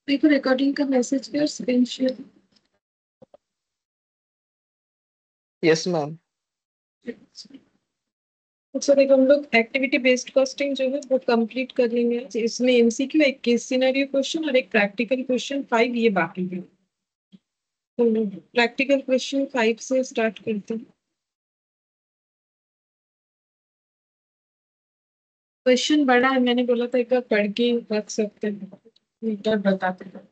देखो रिकॉर्डिंग का मैसेज कर स्क्रीन शेयर। Yes ma'am. अच्छा देखो हम लोग एक्टिविटी बेस्ड कॉस्टिंग जो है वो कंप्लीट कर लेंगे आज। इसमें एमसीक्यू, एक केस सिनेरियो क्वेश्चन और एक प्रैक्टिकल क्वेश्चन 5 ये बाकी है। तो प्रैक्टिकल क्वेश्चन 5 से स्टार्ट करते हैं। क्वेश्चन बड़ा है, मैंने बोला था एक बार पढ़ के रख सकते हैं, मीटर बताते हैं।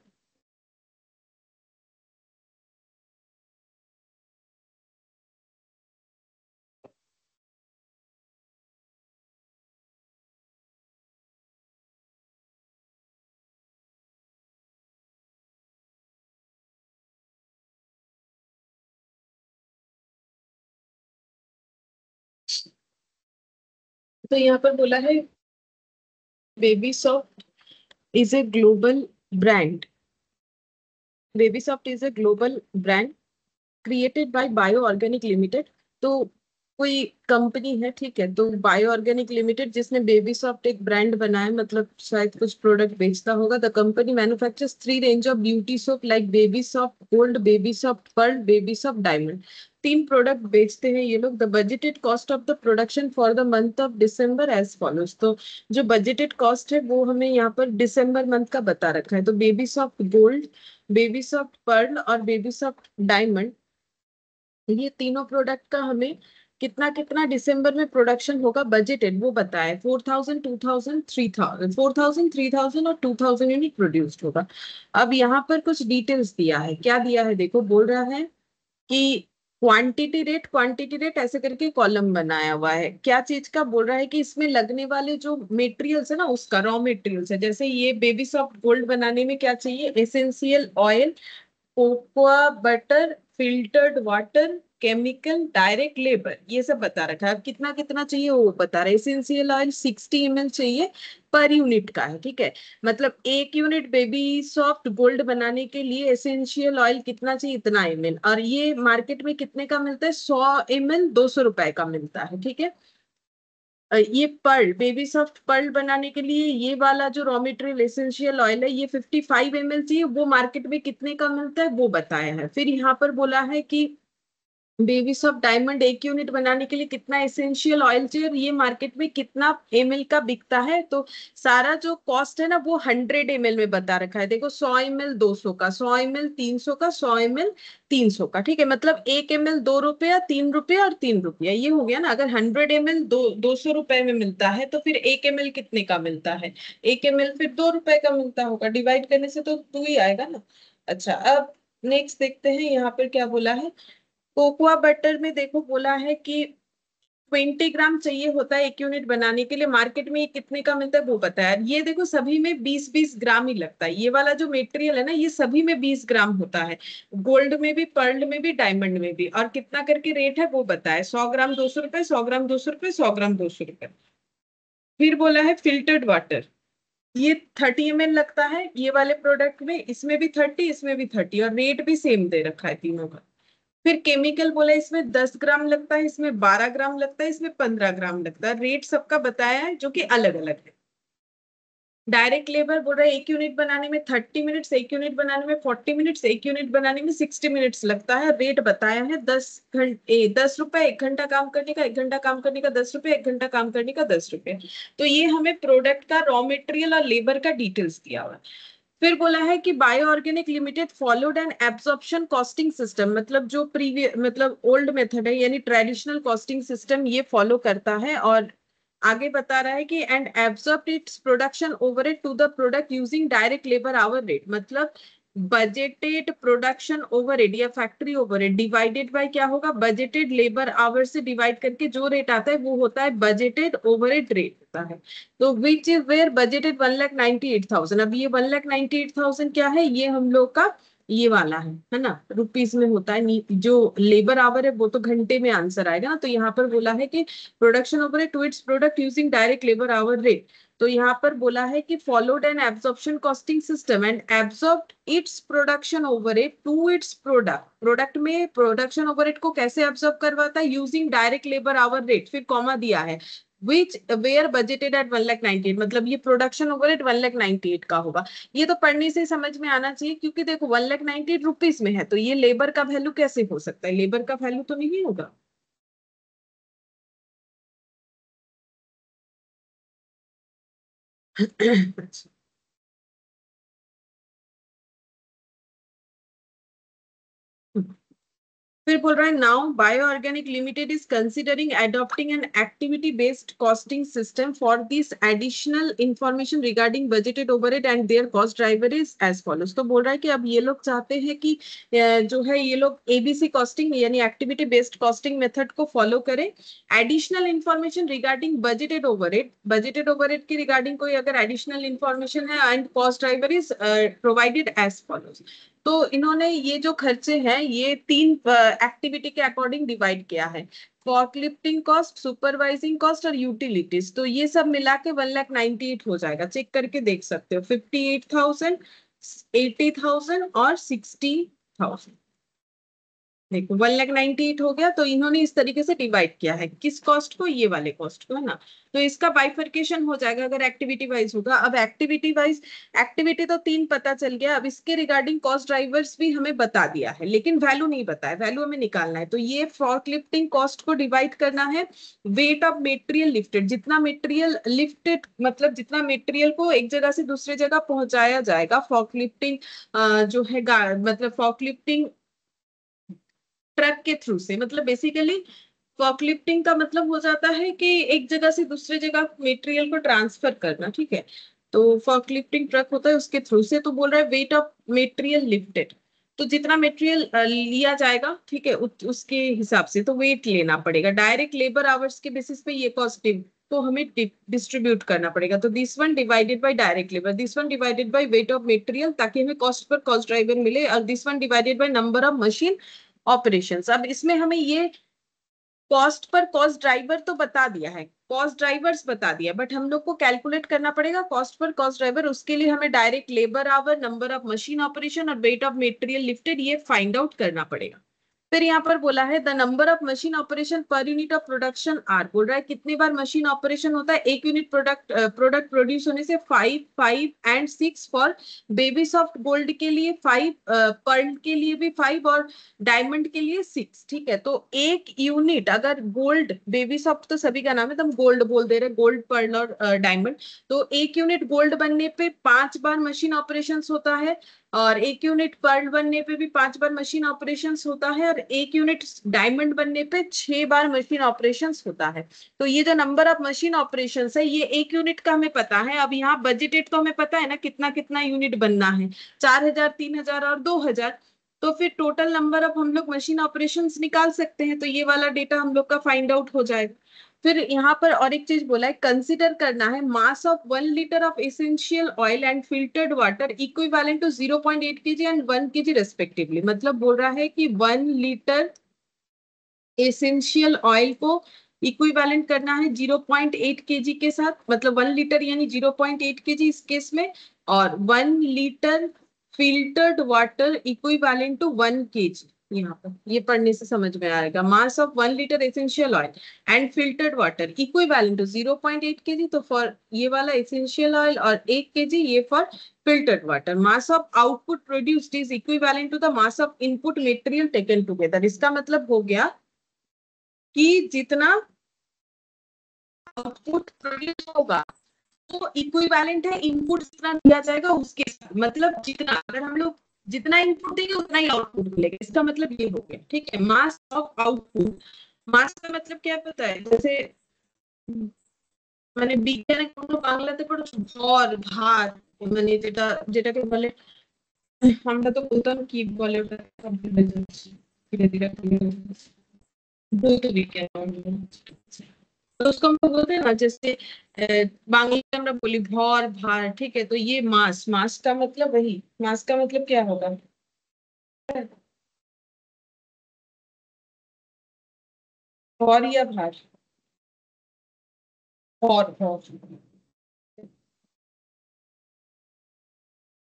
तो यहाँ पर बोला है baby soft is a global brand. Baby soft is a global brand created by bio organic limited. तो कोई कंपनी है, ठीक है, तो बायो ऑर्गेनिक लिमिटेड जिसने बेबी सॉफ्ट एक ब्रांड बनाया, मतलब शायद कुछ प्रोडक्ट बेचता होगा। The company manufactures three range of beauty soap like baby soft gold, baby soft pearl, baby soft diamond. तीन प्रोडक्ट बेचते हैं ये लोग। The budgeted cost of the production for the month of December as follows. तो जो budgeted cost है वो हमें यहाँ पर दिसंबर मंथ का बता रखा है। तो baby soft gold, baby soft pearl और बेबी सॉफ्ट डायमंड, ये तीनों प्रोडक्ट का हमें कितना कितना दिसंबर में प्रोडक्शन होगा बजटेड वो बताया। 4000, 2000, 3000, 4000, 3000 और 2000 यूनिट प्रोड्यूस्ड होगा। अब यहाँ पर कुछ डिटेल्स दिया है। क्या दिया है देखो, बोल रहा है कि क्वांटिटी रेट ऐसे करके कॉलम बनाया हुआ है। क्या चीज का बोल रहा है कि इसमें लगने वाले जो मेटेरियल्स है ना, उसका रॉ मेटेरियल्स है। जैसे ये बेबी सॉफ्ट गोल्ड बनाने में क्या चाहिए, essential oil, cocoa butter, filtered water, chemical, direct labour, ये सब बता रखा है। अब कितना कितना चाहिए वो बता रहा है। एसेंशियल ऑयल 60 ml चाहिए पर यूनिट का है, ठीक है। मतलब एक यूनिट बेबी सॉफ्ट गोल्ड बनाने के लिए एसेंशियल ऑयल कितना चाहिए, इतना ml। और ये मार्केट में कितने का मिलता है, 100 ml 200 रुपए का मिलता है, ठीक है। ये पर्ल, बेबी सॉफ्ट पर्ल बनाने के लिए ये वाला जो रॉ मटेरियल एसेंशियल ऑयल है, ये 55 ml चाहिए। वो मार्केट में कितने का मिलता है वो बताया है। फिर यहाँ पर बोला है कि बेबी सॉफ्ट डायमंड एक यूनिट बनाने के लिए कितना एसेंशियल ऑयल चाहिए और ये मार्केट में कितना ml का बिकता है। तो सारा जो कॉस्ट है ना वो 100 ml में बता रखा है। देखो 100 ml 200 का, 100 ml 300 का, 100 ml 300 का, ठीक है। मतलब 1 ml 2 रुपया, 3 रुपया और 3 रुपया, ये हो गया ना। अगर 100 ml 200 रुपए में मिलता है तो फिर 1 ml कितने का मिलता है, 1 ml फिर 2 रुपए का मिलता होगा। डिवाइड करने से तो 2 ही आएगा ना। अच्छा अब नेक्स्ट देखते हैं यहाँ पर क्या बोला है। कोकोआ बटर में देखो बोला है कि 20 ग्राम चाहिए होता है एक यूनिट बनाने के लिए। मार्केट में ये कितने का मिलता है वो बताया। ये देखो सभी में 20-20 ग्राम ही लगता है। ये वाला जो मेटेरियल है ना, ये सभी में 20 ग्राम होता है। गोल्ड में भी, पर्ल में भी, डायमंड में भी। और कितना करके रेट है वो बताया, 100 ग्राम 200 रुपए, 100 ग्राम 200 रुपए, 100 ग्राम 200 रुपए। फिर बोला है फिल्टर्ड वाटर, ये 30 ml लगता है ये वाले प्रोडक्ट में। इसमें भी 30, इसमें भी 30, और रेट भी सेम दे रखा है तीनों का। फिर केमिकल बोला इसमें 10 ग्राम लगता है, इसमें 12 ग्राम लगता है, इसमें 15 ग्राम लगता है। रेट सबका बताया है जो कि अलग अलग है। डायरेक्ट लेबर बोल रहा है एक यूनिट बनाने में 30 मिनट्स, एक यूनिट बनाने में 40 मिनट्स, एक यूनिट बनाने में 60 मिनट्स लगता है। रेट बताया है 10 रुपए 1 घंटा काम करने का, 1 घंटा काम करने का 10 रुपए, 1 घंटा काम करने का 10 रुपए। तो ये हमें प्रोडक्ट का रॉ मटेरियल और लेबर का डिटेल्स दिया हुआ है। फिर बोला है कि bio organic limited followed an absorption costing system. मतलब जो प्रीवियस, मतलब ओल्ड मेथड है, यानी ट्रेडिशनल कॉस्टिंग सिस्टम ये फॉलो करता है। और आगे बता रहा है कि and absorb its production overhead to the product using direct labour hour rate. मतलब बजटेड प्रोडक्शन ओवरहेड या फैक्ट्री ओवरहेड डिवाइडेड बाय क्या होगा, बजटेड लेबर आवर से डिवाइड करके जो रेट आता है वो होता है बजटेड ओवरहेड रेट होता है। तो विच इज वेयर बजटेड 1,98,000। अब ये 1,98,000 क्या है, ये हम लोग का ये वाला है ना, रुपीस में होता है। जो लेबर आवर है वो तो घंटे में आंसर आएगा ना। तो यहाँ पर बोला है कि production over to its product using direct labour hour rate. तो यहाँ पर बोला है कि followed an absorption costing system and absorbed its production overhead to its product. Product में प्रोडक्शन ओवरहेड को कैसे एब्जॉर्ब करवाता है, using direct labour hour rate, फिर कॉमा दिया है विच वेयर बजटेड एट 1,98,000, मतलब ये प्रोडक्शन ओवरहेड 1,98,000 का होगा। ये तो पढ़ने से समझ में आना चाहिए, क्योंकि देखो 1,98,000 रुपीज में है, तो ये लेबर का वैल्यू कैसे हो सकता है, लेबर का वैल्यू तो नहीं होगा। अच्छा। फिर बोल रहा है now bio organic limited is considering adopting an activity based costing system for this additional information regarding budgeted overhead and their cost driver is as follows. तो बोल रहा है कि अब ये लोग चाहते हैं कि जो है ये लोग एबीसी कॉस्टिंग यानी एक्टिविटी बेस्ड कॉस्टिंग मेथड को फॉलो करें। Additional information regarding budgeted overhead की रिगार्डिंग कोई अगर एडिशनल इंफॉर्मेशन है and cost driver is provided as follows. तो इन्होंने ये जो खर्चे हैं ये तीन एक्टिविटी के अकॉर्डिंग डिवाइड किया है। फॉर्कलिफ्टिंग कॉस्ट, सुपरवाइजिंग कॉस्ट और यूटिलिटीज, तो ये सब मिला के 1,98,000 हो जाएगा। चेक करके देख सकते हो, 58,000, 80,000 और 60,000। देखो 1,98,000 हो गया, तो इन्होंने इस तरीके से डिवाइड किया है किस कॉस्ट को, ये वाले कॉस्ट को, है ना। तो इसका बाइफर्केशन हो जाएगा अगर एक्टिविटी वाइज होगा। अब एक्टिविटी वाइज, एक्टिविटी तो तीन पता चल गया, अब इसके रिगार्डिंग कॉस्ट ड्राइवर्स भी हमें बता दिया है, लेकिन वैल्यू नहीं बताया, वैल्यू हमें निकालना है। तो ये फॉर्कलिफ्टिंग कॉस्ट को डिवाइड करना है वेट ऑफ मेटेरियल लिफ्टेड, जितना मेटेरियल लिफ्टेड मतलब जितना मेटेरियल को एक जगह से दूसरे जगह पहुंचाया जाएगा फॉर्कलिफ्टिंग जो है मतलब फॉर्कलिफ्टिंग ट्रक के थ्रू से, मतलब बेसिकली फॉकलिफ्टिंग का मतलब हो जाता है कि एक जगह से दूसरे जगह मटेरियल को ट्रांसफर करना, ठीक है। तो फॉकलिफ्टिंग ट्रक होता है उसके थ्रू से। तो बोल रहा है वेट ऑफ मटेरियल लिफ्टेड, तो जितना मटेरियल लिया जाएगा, ठीक है, उसके हिसाब से तो वेट लेना पड़ेगा। डायरेक्ट लेबर आवर्स के बेसिस पे ये कॉस्ट तो हमें डिस्ट्रीब्यूट करना पड़ेगा। तो this one divided by direct labour, this one divided by weight of material, ताकि हमें कॉस्ट पर कॉस्ट ड्राइवर मिले, और this one divided by number of machine operations. अब इसमें हमें ये कॉस्ट पर कॉस्ट ड्राइवर तो बता दिया है, कॉस्ट ड्राइवर्स बता दिया, बट हम लोग को कैलकुलेट करना पड़ेगा कॉस्ट पर कॉस्ट ड्राइवर। उसके लिए हमें direct labour hour, number of machine operation और वेट ऑफ मटेरियल लिफ्टेड ये फाइंड आउट करना पड़ेगा। फिर यहाँ पर बोला है the number of machine operation per unit of production are, बोल रहा है कितनी बार मशीन ऑपरेशन होता है एक यूनिट प्रोडक्ट प्रोड्यूस होने से। 5, 5 and 6 for baby soft gold के लिए 5, पर्ल के लिए भी 5 और डायमंड के लिए 6, ठीक है। तो एक यूनिट अगर गोल्ड, बेबी सॉफ्ट तो सभी का नाम है, तो हम गोल्ड बोल दे रहे, गोल्ड, पर्ल और डायमंड। तो एक यूनिट गोल्ड बनने पे 5 बार मशीन ऑपरेशन होता है, और एक यूनिट पर्ल बनने पे भी 5 बार मशीन ऑपरेशंस होता है, और एक यूनिट डायमंड बनने पे 6 बार मशीन ऑपरेशंस होता है। तो ये जो नंबर ऑफ मशीन ऑपरेशंस है ये एक यूनिट का हमें पता है। अब यहाँ बजटेड तो हमें पता है ना कितना कितना यूनिट बनना है, 4,000, 3,000 और 2,000। तो फिर टोटल नंबर ऑफ हम लोग मशीन ऑपरेशंस निकाल सकते हैं, तो ये वाला डेटा हम लोग का फाइंड आउट हो जाएगा। फिर यहाँ पर और एक चीज बोला है, कंसिडर करना है mass of 1 litre of essential oil and filtered water equivalent to 0.8 kg and 1 kg respectively. मतलब बोल रहा है कि 1 लीटर एसेंशियल ऑयल को इक्विवेलेंट करना है 0.8 kg के साथ, मतलब 1 लीटर यानी 0.8 kg इस केस में, और 1 litre filtered water equivalent to 1 kg। यहाँ पर ये पढ़ने से समझ में आएगा, mass of 1 litre essential oil and filtered water equivalent to 0.8 kg, तो फॉर ये वाला एसेंशियल ऑयल और 1 kg ये for filtered water। mass of output produced is equivalent to the mass of input material taken together। इसका मतलब हो गया कि जितना आउटपुट प्रोड्यूस होगा वो इक्विवेलेंट है इनपुट जितना दिया जाएगा उसके साथ। मतलब जितना अगर हम लोग जितना इनपुट देंगे उतना ही आउटपुट मिलेगा, इसका मतलब ये हो गया, ठीक है। मास ऑफ आउटपुट, मास का मतलब क्या पता है, जैसे মানে বিজ্ঞানে কোনো বাংলাতে পড়েছো ভর ভার, মানে যেটা যেটাকে বলে, আমরা তো বলতাম কি বলে ওটা, ভুলে যাচ্ছি ধীরে ধীরে ভুলে যাচ্ছি। ভৌত বিজ্ঞান, तो उसको हम लोग बोलते हैं ना, जैसे बांग्ला में আমরা বলি भर भार, ठीक है। तो ये मास, मास का मतलब वही, मास का मतलब क्या होगा, भर या भार, भर भर।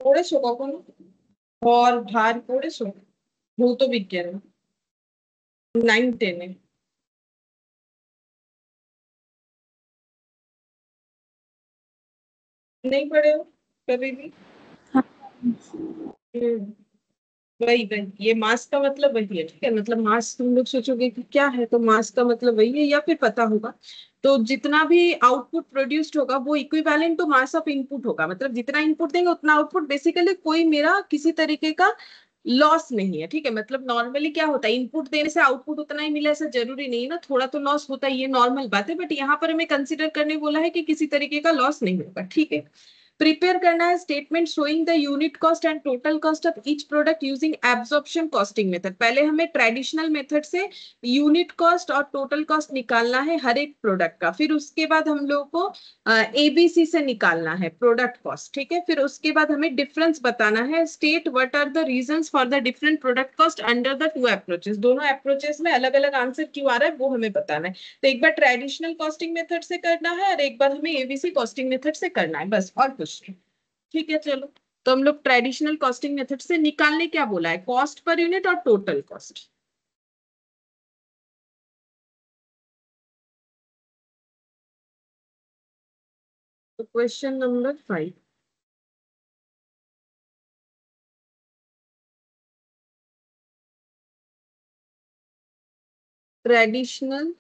পড়েছো কখনো ভর ভার পড়েছো ভৌত বিজ্ঞানে, 9, 10-এ? नहीं पढ़े हो कभी भी? वही वही, ये मास का मतलब वही है, ठीक है। मतलब मास तुम लोग सोचोगे कि क्या है, तो मास का मतलब वही है, या फिर पता होगा। तो जितना भी आउटपुट प्रोड्यूस्ड होगा वो equivalent to mass of input होगा। मतलब जितना इनपुट देंगे उतना आउटपुट, बेसिकली कोई मेरा किसी तरीके का लॉस नहीं है, ठीक है। मतलब नॉर्मली क्या होता है, इनपुट देने से आउटपुट उतना ही मिले ऐसा जरूरी नहीं है ना, थोड़ा तो लॉस होता है, ये नॉर्मल बात है। बट यहाँ पर हमें कंसिडर करने बोला है कि किसी तरीके का लॉस नहीं होगा, ठीक है। प्रिपेयर करना है statement showing the unit cost and total cost of each product using absorption costing method. पहले हमें ट्रेडिशनल मेथड से यूनिट कॉस्ट और टोटल कॉस्ट निकालना है हर एक प्रोडक्ट का। फिर उसके बाद हम लोग को एबीसी से निकालना है प्रोडक्ट कॉस्ट, ठीक है। फिर उसके बाद हमें डिफरेंस बताना है, state what are the reasons for the different product cost under the two approaches. दोनों अप्रोचेस में अलग अलग आंसर क्यों आ रहा है वो हमें बताना है। तो एक बार ट्रेडिशनल कॉस्टिंग मेथड से करना है और एक बार हमें एबीसी कॉस्टिंग मेथड से करना है, बस और कुछ नहीं। ठीक है चलो। तो हम लोग ट्रेडिशनल कॉस्टिंग मेथड से निकालने क्या बोला है, कॉस्ट पर यूनिट और टोटल कॉस्ट। तो question number 5, traditional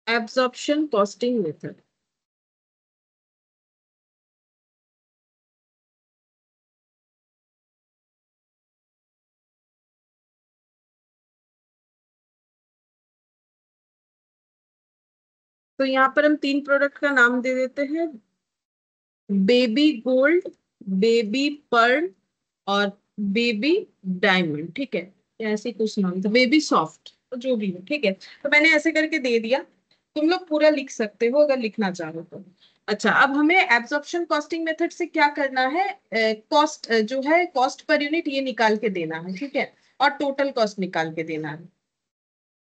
absorption costing method. तो यहाँ पर हम तीन प्रोडक्ट का नाम दे देते हैं, बेबी गोल्ड, बेबी पर्ल और बेबी डायमंड, ठीक है। या ऐसे ही कुछ नाम था, बेबी सॉफ्ट, तो जो भी हो, ठीक है। तो मैंने ऐसे करके दे दिया, तुम लोग पूरा लिख सकते हो अगर लिखना चाहो तो। अच्छा, अब हमें एब्जॉर्प्शन कॉस्टिंग मेथड से क्या करना है, कॉस्ट जो है कॉस्ट पर यूनिट ये निकाल के देना है, ठीक है। और टोटल कॉस्ट निकाल के देना है।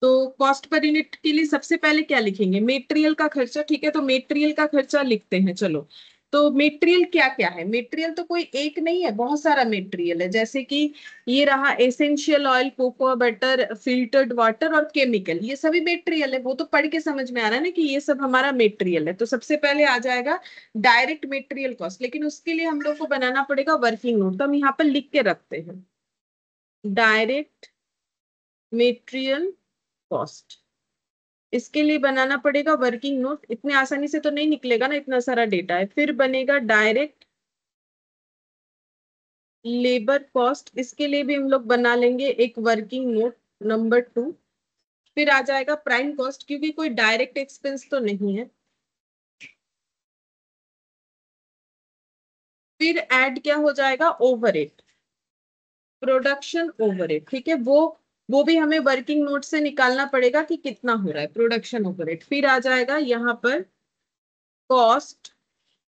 तो कॉस्ट पर यूनिट के लिए सबसे पहले क्या लिखेंगे, मेटेरियल का खर्चा, ठीक है। तो मेटेरियल का खर्चा लिखते हैं चलो। तो मेटेरियल क्या क्या है, मेटेरियल तो कोई एक नहीं है, बहुत सारा मेटेरियल है। जैसे कि ये रहा essential oil, cocoa butter, filtered water और केमिकल, ये सभी मेटेरियल है। वो तो पढ़ के समझ में आ रहा है ना कि ये सब हमारा मेटेरियल है। तो सबसे पहले आ जाएगा डायरेक्ट मेटेरियल कॉस्ट, लेकिन उसके लिए हम लोग को बनाना पड़ेगा वर्किंग नोट। तो हम यहाँ पर लिख के रखते हैं डायरेक्ट मेटेरियल कॉस्ट। इसके लिए बनाना पड़ेगा वर्किंग नोट, इतने आसानी से तो नहीं निकलेगा ना, इतना सारा डेटा है। फिर बनेगा डायरेक्ट लेबर कॉस्ट, इसके लिए भी हम लोग बना लेंगे एक वर्किंग नोट नंबर 2। फिर आ जाएगा प्राइम कॉस्ट, क्योंकि कोई डायरेक्ट एक्सपेंस तो नहीं है। फिर ऐड क्या हो जाएगा, ओवरहेड, प्रोडक्शन ओवरहेड, ठीक है। वो भी हमें वर्किंग नोट से निकालना पड़ेगा कि कितना हो रहा है प्रोडक्शन ओवरहेड। फिर आ जाएगा यहाँ पर कॉस्ट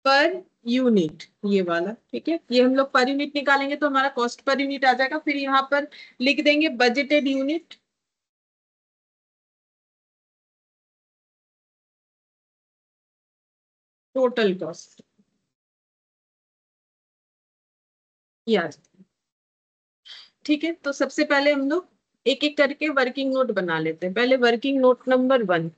पर यूनिट, ये वाला, ठीक है। ये हम लोग पर यूनिट निकालेंगे तो हमारा कॉस्ट पर यूनिट आ जाएगा। फिर यहाँ पर लिख देंगे बजटेड यूनिट, टोटल कॉस्ट, ये आ जाएगा, ठीक है। तो सबसे पहले हम लोग एक एक करके वर्किंग नोट बना लेते हैं। पहले working note number 1,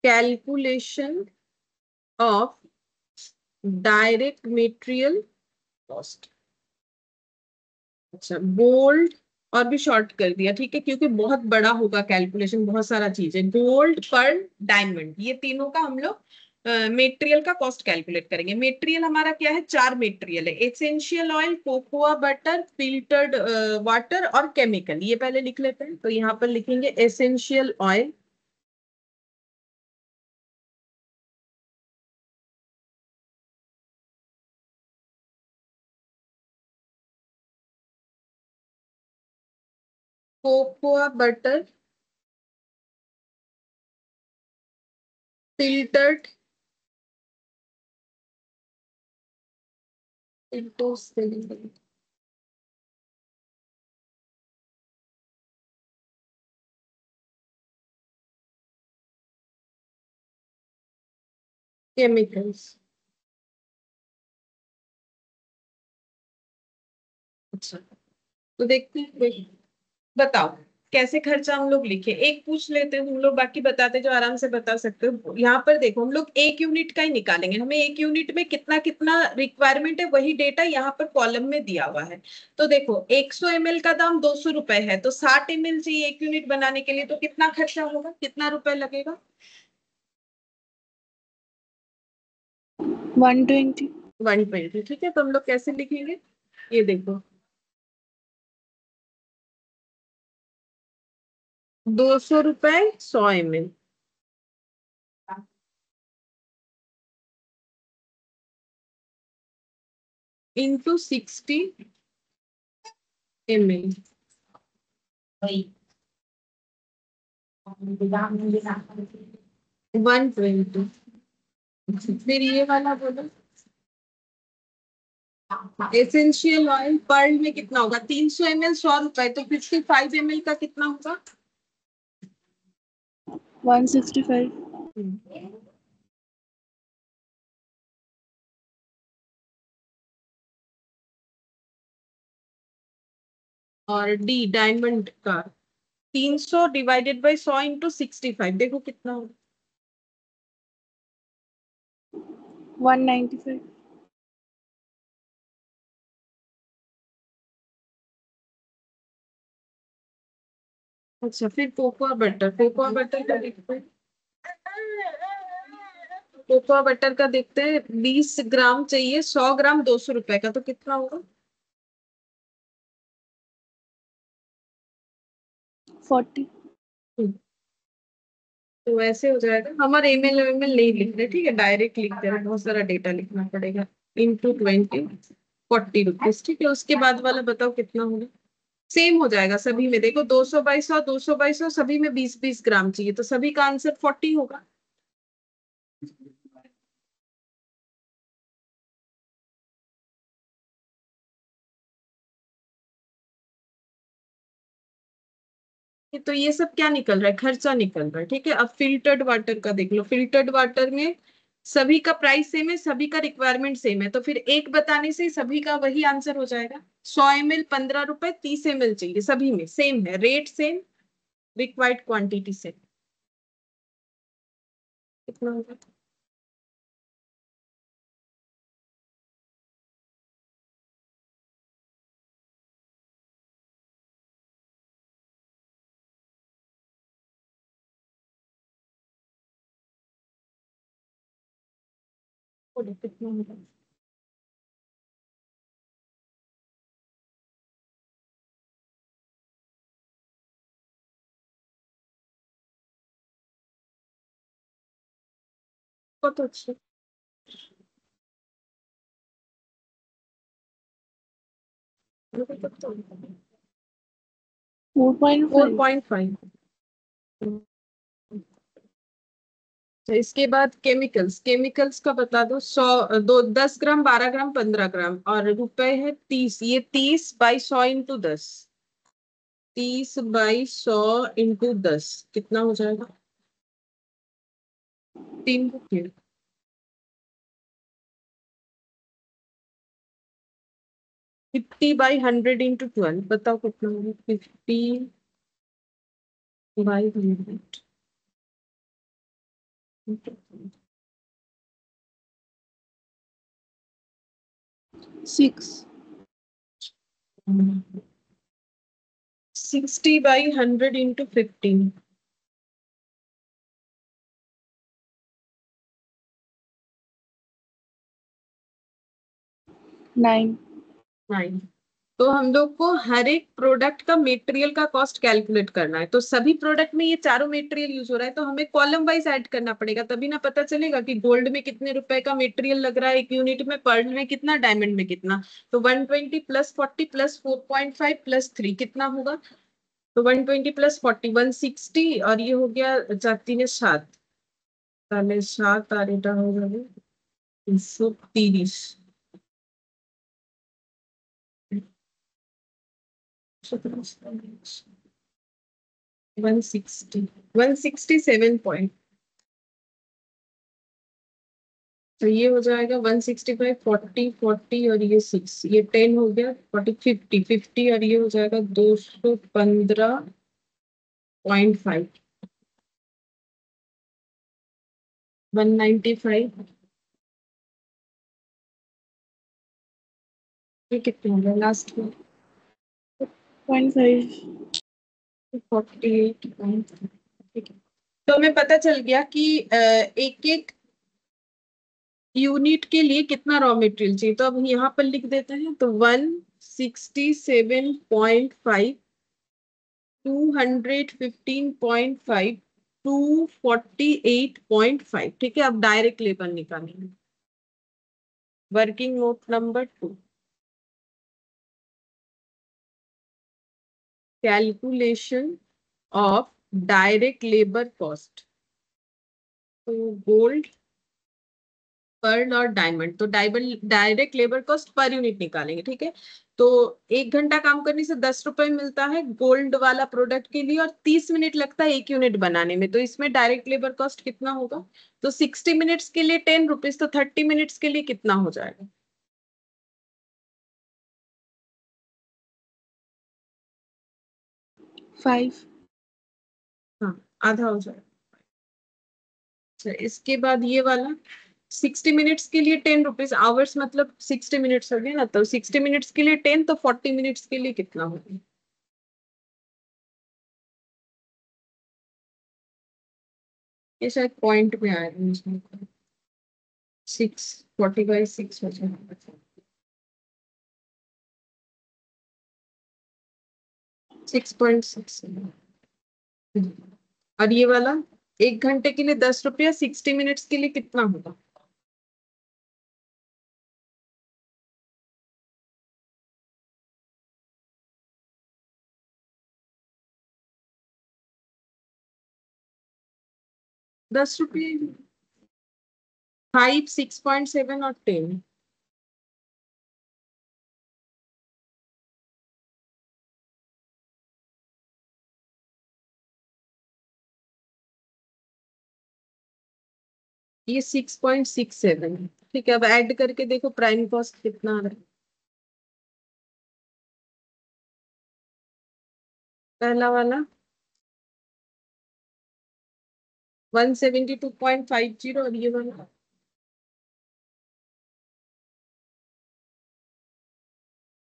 calculation of direct material cost. अच्छा, बोल्ड और भी शॉर्ट कर दिया, ठीक है, क्योंकि बहुत बड़ा होगा कैलकुलेशन, बहुत सारा चीज है। गोल्ड, पर्ल, डायमंड, ये तीनों का हम लोग मेटेरियल का कॉस्ट कैलकुलेट करेंगे। मेटेरियल हमारा क्या है, चार मेटेरियल है, essential oil, cocoa butter, filtered water और केमिकल। ये पहले लिख लेते हैं। तो यहाँ पर लिखेंगे essential oil, cocoa butter, filtered chemicals. अच्छा, तो देखते हैं, बताओ। कैसे खर्चा हम लोग लिखे, एक पूछ लेते हैं हम लोग, बाकी बताते जो आराम से बता सकते हो। यहाँ पर देखो हम लोग एक यूनिट का ही निकालेंगे, हमें एक यूनिट में कितना कितना रिक्वायरमेंट है वही डेटा यहाँ पर कॉलम में दिया हुआ है। तो देखो 100 ml का दाम 200 रुपए है, तो 60 ml चाहिए एक यूनिट बनाने के लिए, तो कितना खर्चा होगा, कितना रुपए लगेगा? 120। 120, ठीक है। तो हम लोग कैसे लिखेंगे, ये देखो 200 रुपए 100 ml इंटू 60 ml 120। फिर ये वाला बोलो, एसेंशियल ऑयल पर्ल में कितना होगा, 300 ml 100 रुपए, तो 55 ml का कितना होगा? 165। और डी डायमंड का 300 डिवाइडेड बाई 100 इंटू 65, देखो कितना होगा? 195। अच्छा, फिर कोकोआ बटर, कोकोआ बटर का देखते हैं। कोकोआ बटर का देखते हैं, 20 ग्राम चाहिए, 100 ग्राम 200 रुपए का, तो कितना होगा? 40। तो ऐसे हो जाएगा, हमारे एमएल एमएल नहीं लिख रहे, ठीक है, डायरेक्ट लिख दे रहे, बहुत सारा डेटा लिखना पड़ेगा। इंटू 20, 40 रुपीज, ठीक है। उसके बाद वाला बताओ कितना होगा? सेम हो जाएगा सभी में, देखो 200 बाई 100, 200 बाई 100, सभी में 20-20 ग्राम चाहिए, तो सभी का आंसर 40 होगा। तो ये सब क्या निकल रहा है, खर्चा निकल रहा है, ठीक है। अब फिल्टर्ड वाटर का देख लो, फिल्टर्ड वाटर में सभी का प्राइस सेम है, सभी का रिक्वायरमेंट सेम है, तो फिर एक बताने से सभी का वही आंसर हो जाएगा। 100 ml 15 रुपए, 30 ml चाहिए, सभी में सेम है, rate same, required quantity same, कितना होगा? बोलो, कितना होगा? बहुत अच्छे। 4.5। 4.5। तो इसके बाद केमिकल्स, केमिकल्स का बता दो, 10 ग्राम, 12 ग्राम, 15 ग्राम, और रुपए है 30, ये 30/100 इंटू 10, 30/100 इंटू 10 कितना हो जाएगा? 3 रुपये। 50/100 इंटू 12, बताओ कितना होगा? 50/100 6। 60/100 इंटू 15। 9। 9। तो हम लोग को हर एक प्रोडक्ट का मटेरियल का कॉस्ट कैलकुलेट करना है, तो सभी प्रोडक्ट में ये चारों मटेरियल यूज हो रहा है, तो हमें कॉलम वाइज ऐड करना पड़ेगा, तभी ना पता चलेगा कि गोल्ड में कितने रुपए का मटेरियल लग रहा है एक यूनिट में, पर्ल में कितना, डायमंड में कितना। तो 120 प्लस 40 प्लस 4.5 प्लस 3 कितना होगा? तो 120 प्लस 40 160, और ये हो गया 4 3 7, তাহলে 7 আর এটা হয়ে যাবে 330। 160, 167 पॉइंट। तो ये हो जाएगा 165, 40 40 और ये 6, ये 10 हो गया, 40 50 50, और ये हो जाएगा 215 0.5 195 ये कितने हो गए लास्ट में 0.5 48 ठीक है। तो हमें पता चल गया कि एक एक यूनिट के लिए कितना रॉ मटेरियल चाहिए। तो अब यहाँ पर लिख देते हैं। तो 167.5 215.5 248.5 ठीक है। अब डायरेक्ट लेबर निकालेंगे। Working note number 2 calculation of direct labour cost. तो गोल्ड पर्ल और डायमंड। तो direct labour cost per unit निकालेंगे ठीक है। तो 1 घंटा काम करने से 10 रुपए मिलता है गोल्ड वाला प्रोडक्ट के लिए और 30 मिनट लगता है 1 यूनिट बनाने में। तो इसमें डायरेक्ट लेबर कॉस्ट कितना होगा। तो 60 मिनट्स के लिए 10 रुपीज, तो 30 मिनट्स के लिए कितना हो जाएगा। 5 हाँ आधा हो जाएगा। अच्छा इसके बाद ये वाला 60 मिनट्स के लिए 10 रुपीज। आवर्स मतलब 60 मिनट्स हो गए ना। तो 60 मिनट्स के लिए 10, तो 40 मिनट्स के लिए कितना होगा। ये शायद पॉइंट में आएगा मुझे। 6 40/6 हो जाएगा। 6.6। और ये वाला 1 घंटे के लिए 10 रुपया 60 मिनट्स के लिए कितना होगा। ₹10। 5 6.7 और 10। ये 6.67 ठीक है। अब ऐड करके देखो प्राइम कॉस्ट कितना आ रहा है। पहला वाला 172.50 और ये वाला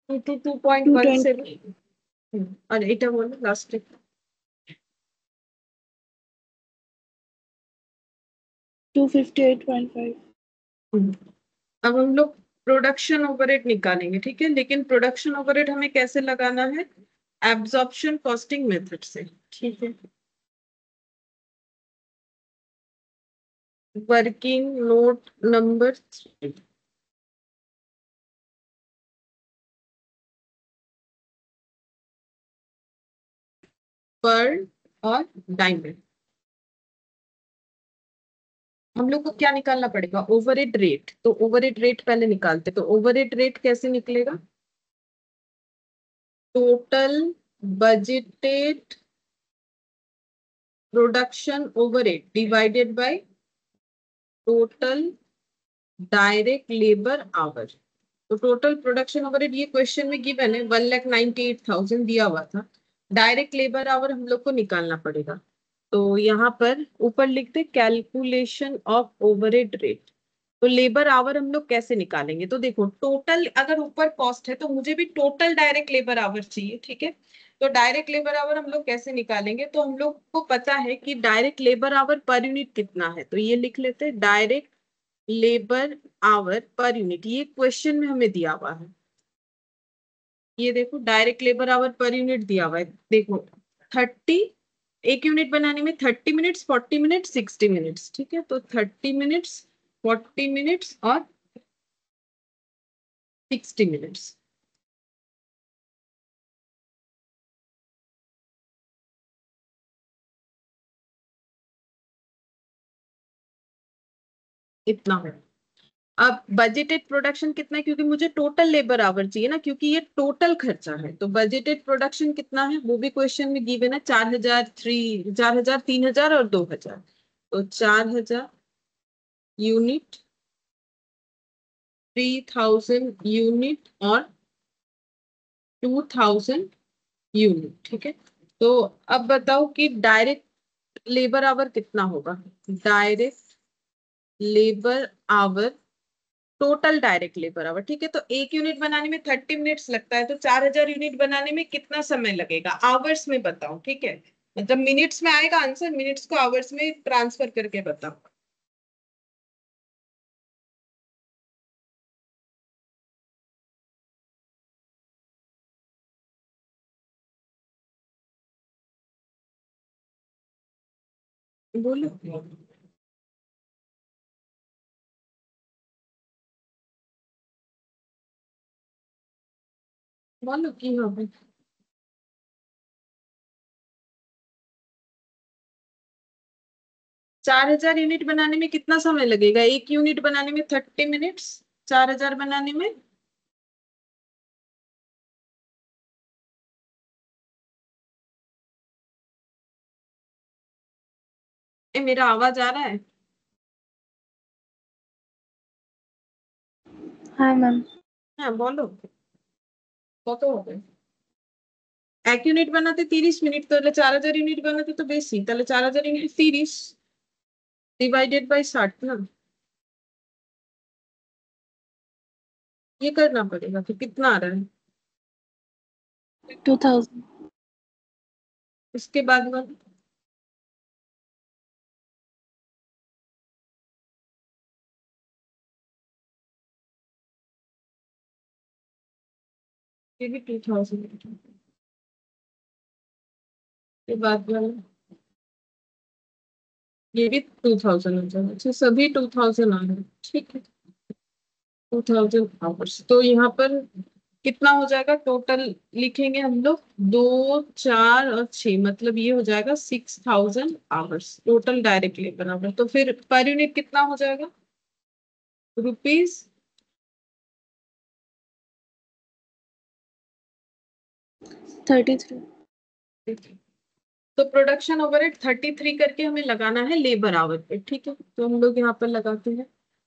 222.17 और এটা बोलो लास्ट। 258.5 अब हम लोग प्रोडक्शन ओवरहेड निकालेंगे ठीक है। लेकिन प्रोडक्शन ओवरहेड हमें कैसे लगाना है। एब्जॉर्प्शन कॉस्टिंग मेथड से ठीक है। वर्किंग नोट नंबर 3 पर्ल और डायमंड। हम लोग को क्या निकालना पड़ेगा ओवरहेड रेट। तो ओवरहेड रेट पहले निकालते। तो ओवरहेड रेट कैसे निकलेगा। Total budgeted production overhead divided by total direct labour our. तो टोटल प्रोडक्शन ओवरहेड ये क्वेश्चन में गिवन है 1,98,000 दिया हुआ था। डायरेक्ट लेबर आवर हम लोग को निकालना पड़ेगा। तो यहाँ पर ऊपर लिखते कैलकुलेशन ऑफ ओवरहेड रेट। तो लेबर आवर हम लोग कैसे निकालेंगे। तो देखो टोटल अगर ऊपर कॉस्ट है तो मुझे भी टोटल डायरेक्ट लेबर आवर चाहिए ठीक है। तो डायरेक्ट लेबर आवर हम लोग कैसे निकालेंगे। तो हम लोग को पता है कि direct labour our per unit कितना है। तो ये लिख लेते हैं direct labour our per unit. ये क्वेश्चन में हमें दिया हुआ है। ये देखो direct labour our per unit दिया हुआ है। देखो 30 1 यूनिट बनाने में 30 मिनट्स 40 मिनट्स 60 मिनट्स ठीक है। तो 30 मिनट्स 40 मिनट्स और 60 मिनट्स। इतना है। अब बजटेड प्रोडक्शन कितना है क्योंकि मुझे टोटल लेबर आवर चाहिए ना क्योंकि ये टोटल खर्चा है। तो बजटेड प्रोडक्शन कितना है वो भी क्वेश्चन में गिवन है 4,000 3,000 और 2,000। तो 4,000 यूनिट 3,000 यूनिट और 2,000 यूनिट ठीक है। तो अब बताओ कि डायरेक्ट लेबर आवर कितना होगा। Direct labour our, total direct labour our, ठीक है। तो 1 यूनिट बनाने में 30 मिनट्स लगता है, तो 4000 यूनिट बनाने में कितना समय लगेगा आवर्स में बताओ, ठीक है। मतलब मिनट्स में आएगा आंसर, मिनट्स को आवर्स में ट्रांसफर करके बताओ। बोलो बोलो की होगा। 4000 यूनिट बनाने में कितना समय लगेगा। 1 यूनिट बनाने में 30 मिनट्स, 4000 बनाने में। मेरा आवाज आ रहा है। हाँ मैम। हाँ बोलो। কত হবে। 1 यूनिट बनाते 30 मिनट, তাহলে 4000 यूनिट बनाते तो बेसी, তাহলে 4000 यूनिट 30 डिवाइडेड बाय 60 ना। ये करना पड़ेगा, तो कितना आ रहा है। 2000। इसके बाद में ये भी 2000 के बाद में ये भी 2000 हो जाएगा। अच्छा सभी 2000 आ रहे हैं, ठीक है। 2000 आवर्स, तो यहाँ पर कितना हो जाएगा टोटल। लिखेंगे हम लोग 2, 4 और 6, मतलब ये हो जाएगा 6000 hours total direct labour our. तो फिर पर यूनिट कितना हो जाएगा रुपीज। 33। तो प्रोडक्शन ओवरहेड 33 करके हमें लगाना है लेबर आवर पे, ठीक है। तो हम लोग यहाँ पर लगाते हैं।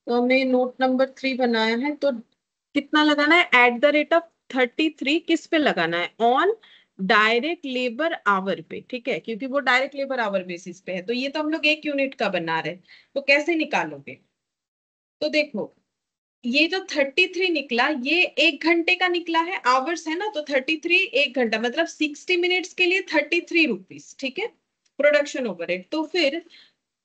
तो हमने नोट नंबर 3 बनाया है, तो कितना लगाना है एट द रेट ऑफ 33, किस पे लगाना है ऑन डायरेक्ट लेबर आवर पे, ठीक है, क्योंकि वो डायरेक्ट लेबर आवर बेसिस पे है। तो ये तो हम लोग 1 यूनिट का बना रहे हैं, तो कैसे निकालोगे। तो देखो ये जो 33 निकला ये 1 घंटे का निकला है, आवर्स है ना, तो 33 1 घंटा मतलब 60 मिनट्स के लिए 33 रुपीज, ठीक है प्रोडक्शन ओवरहेड। तो फिर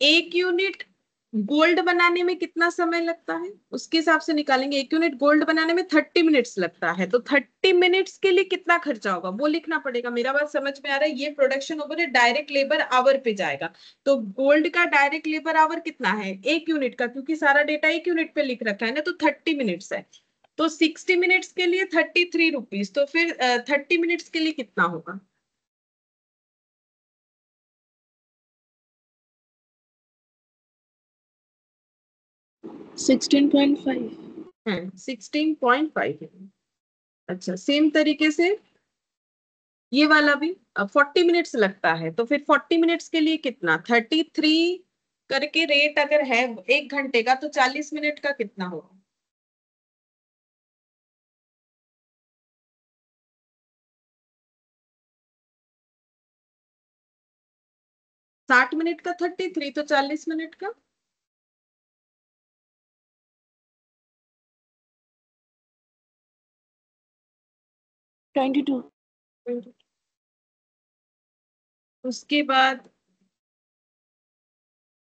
1 यूनिट गोल्ड बनाने में कितना समय लगता है उसके हिसाब से निकालेंगे। 1 यूनिट गोल्ड बनाने में 30 मिनट्स लगता है, तो 30 मिनट्स के लिए कितना खर्चा होगा वो लिखना पड़ेगा। मेरा बात समझ में आ रहा है। ये production over direct labour our पे जाएगा। तो गोल्ड का डायरेक्ट लेबर आवर कितना है 1 यूनिट का, क्योंकि सारा डेटा 1 यूनिट पे लिख रखा है ना, तो 30 मिनट्स है। तो 60 मिनट्स के लिए 33 रुपीज, तो फिर 30 मिनट्स के लिए कितना होगा। 16.5। है 16.5। अच्छा सेम तरीके से ये वाला भी 40 मिनट्स लगता है, तो फिर 40 मिनट्स के लिए कितना 33 करके रेट अगर है 1 घंटे का, तो 40 मिनट का कितना होगा। 60 मिनट का 33, तो 40 मिनट का 22। उसके बाद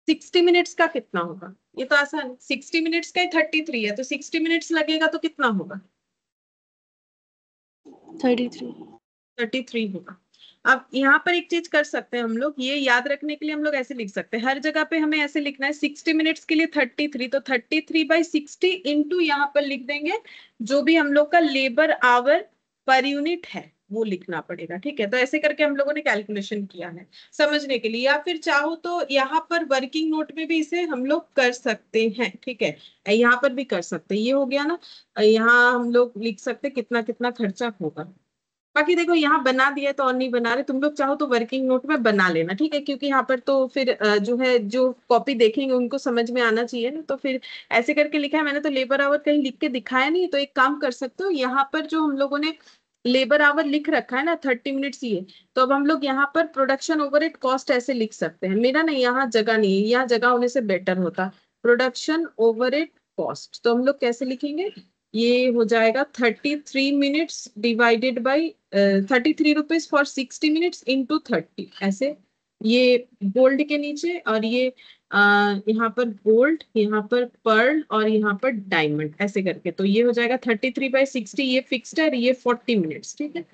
60 मिनट्स का कितना होगा। ये तो आसान है, 60 मिनट्स का ही 33 है, तो 60 मिनट्स लगेगा तो कितना होगा 33। 33 होगा। अब यहाँ पर एक चीज कर सकते हैं हम लोग, ये याद रखने के लिए हम लोग ऐसे लिख सकते हैं, हर जगह पे हमें ऐसे लिखना है 60 मिनट्स के लिए 33, तो 33/60 इंटू यहाँ पर लिख देंगे जो भी हम लोग का लेबर आवर पर यूनिट है वो लिखना पड़ेगा, ठीक है। तो ऐसे करके हम लोगों ने कैलकुलेशन किया है समझने के लिए, या फिर चाहो तो यहाँ पर वर्किंग नोट में भी इसे हम लोग कर सकते हैं, ठीक है। यहाँ पर भी कर सकते हैं, ये हो गया ना। यहाँ हम लोग लिख सकते हैं कितना कितना खर्चा होगा। बाकी देखो यहाँ बना दिया है तो और नहीं बना रहे, तुम लोग चाहो तो वर्किंग नोट में बना लेना, ठीक है, क्योंकि यहाँ पर तो फिर जो है जो कॉपी देखेंगे उनको समझ में आना चाहिए ना। तो फिर ऐसे करके लिखा है मैंने, तो लेबर आवर कहीं लिख के दिखाया नहीं, तो एक काम कर सकते हो यहाँ पर जो हम लोगों ने लेबर आवर लिख रखा है ना 30 मिनट्स ही है, तो अब हम लोग यहाँ पर प्रोडक्शन ओवरहेड कॉस्ट ऐसे लिख सकते हैं। मेरा नहीं, यहाँ जगह नहीं है, यहाँ जगह होने से बेटर होता। प्रोडक्शन ओवरहेड कॉस्ट तो हम लोग कैसे लिखेंगे, ये हो जाएगा 33 minutes divided by 33 rupees for 60 minutes into 30 ऐसे। ये गोल्ड के नीचे, और ये यहाँ पर गोल्ड, यहाँ पर पर्ल, और यहाँ पर डायमंड ऐसे करके, तो ये हो जाएगा 33/60, ये फिक्स्ड है, ये 40 मिनट्स, ठीक है।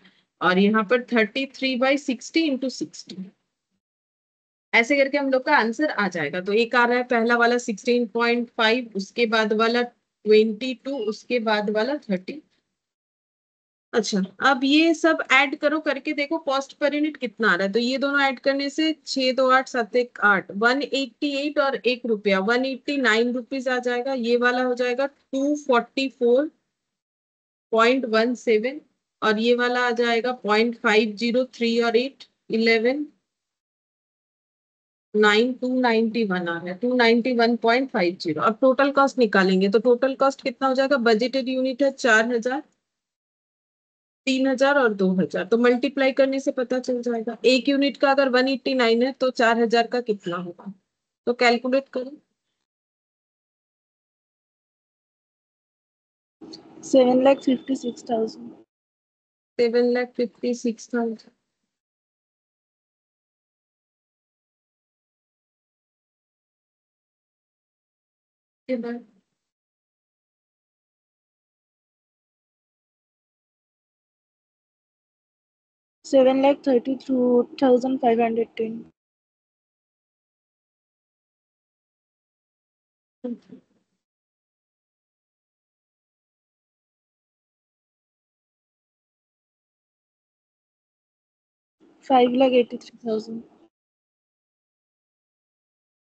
और यहाँ पर 33/60 इंटू 60 ऐसे करके हम लोग का आंसर आ जाएगा। तो एक आ रहा है पहला वाला 16.5, उसके बाद वाला 22, उसके बाद वाला 30। अच्छा, अब ये सब ऐड करो, करके देखो कॉस्ट पर यूनिट कितना आ रहा है। तो ये दोनों ऐड करने से 6 2 8 7 1 8 188 और 1 रुपया 189 रुपीज आ जाएगा। ये वाला हो जाएगा 244.17, और ये वाला आ जाएगा 0.503 और 8 11 291 आ रहा है 291.50। अब टोटल कॉस्ट निकालेंगे, तो टोटल कॉस्ट कितना हो जाएगा, बजटेड यूनिट है 4000, 3000 और 2000, तो मल्टीप्लाई करने से पता चल जाएगा। एक यूनिट का अगर 189 है तो 4000 का कितना होगा, तो कैलकुलेट करो। 7,56,000. 7,56,000 के बाद 7,32,510. 5,83,000.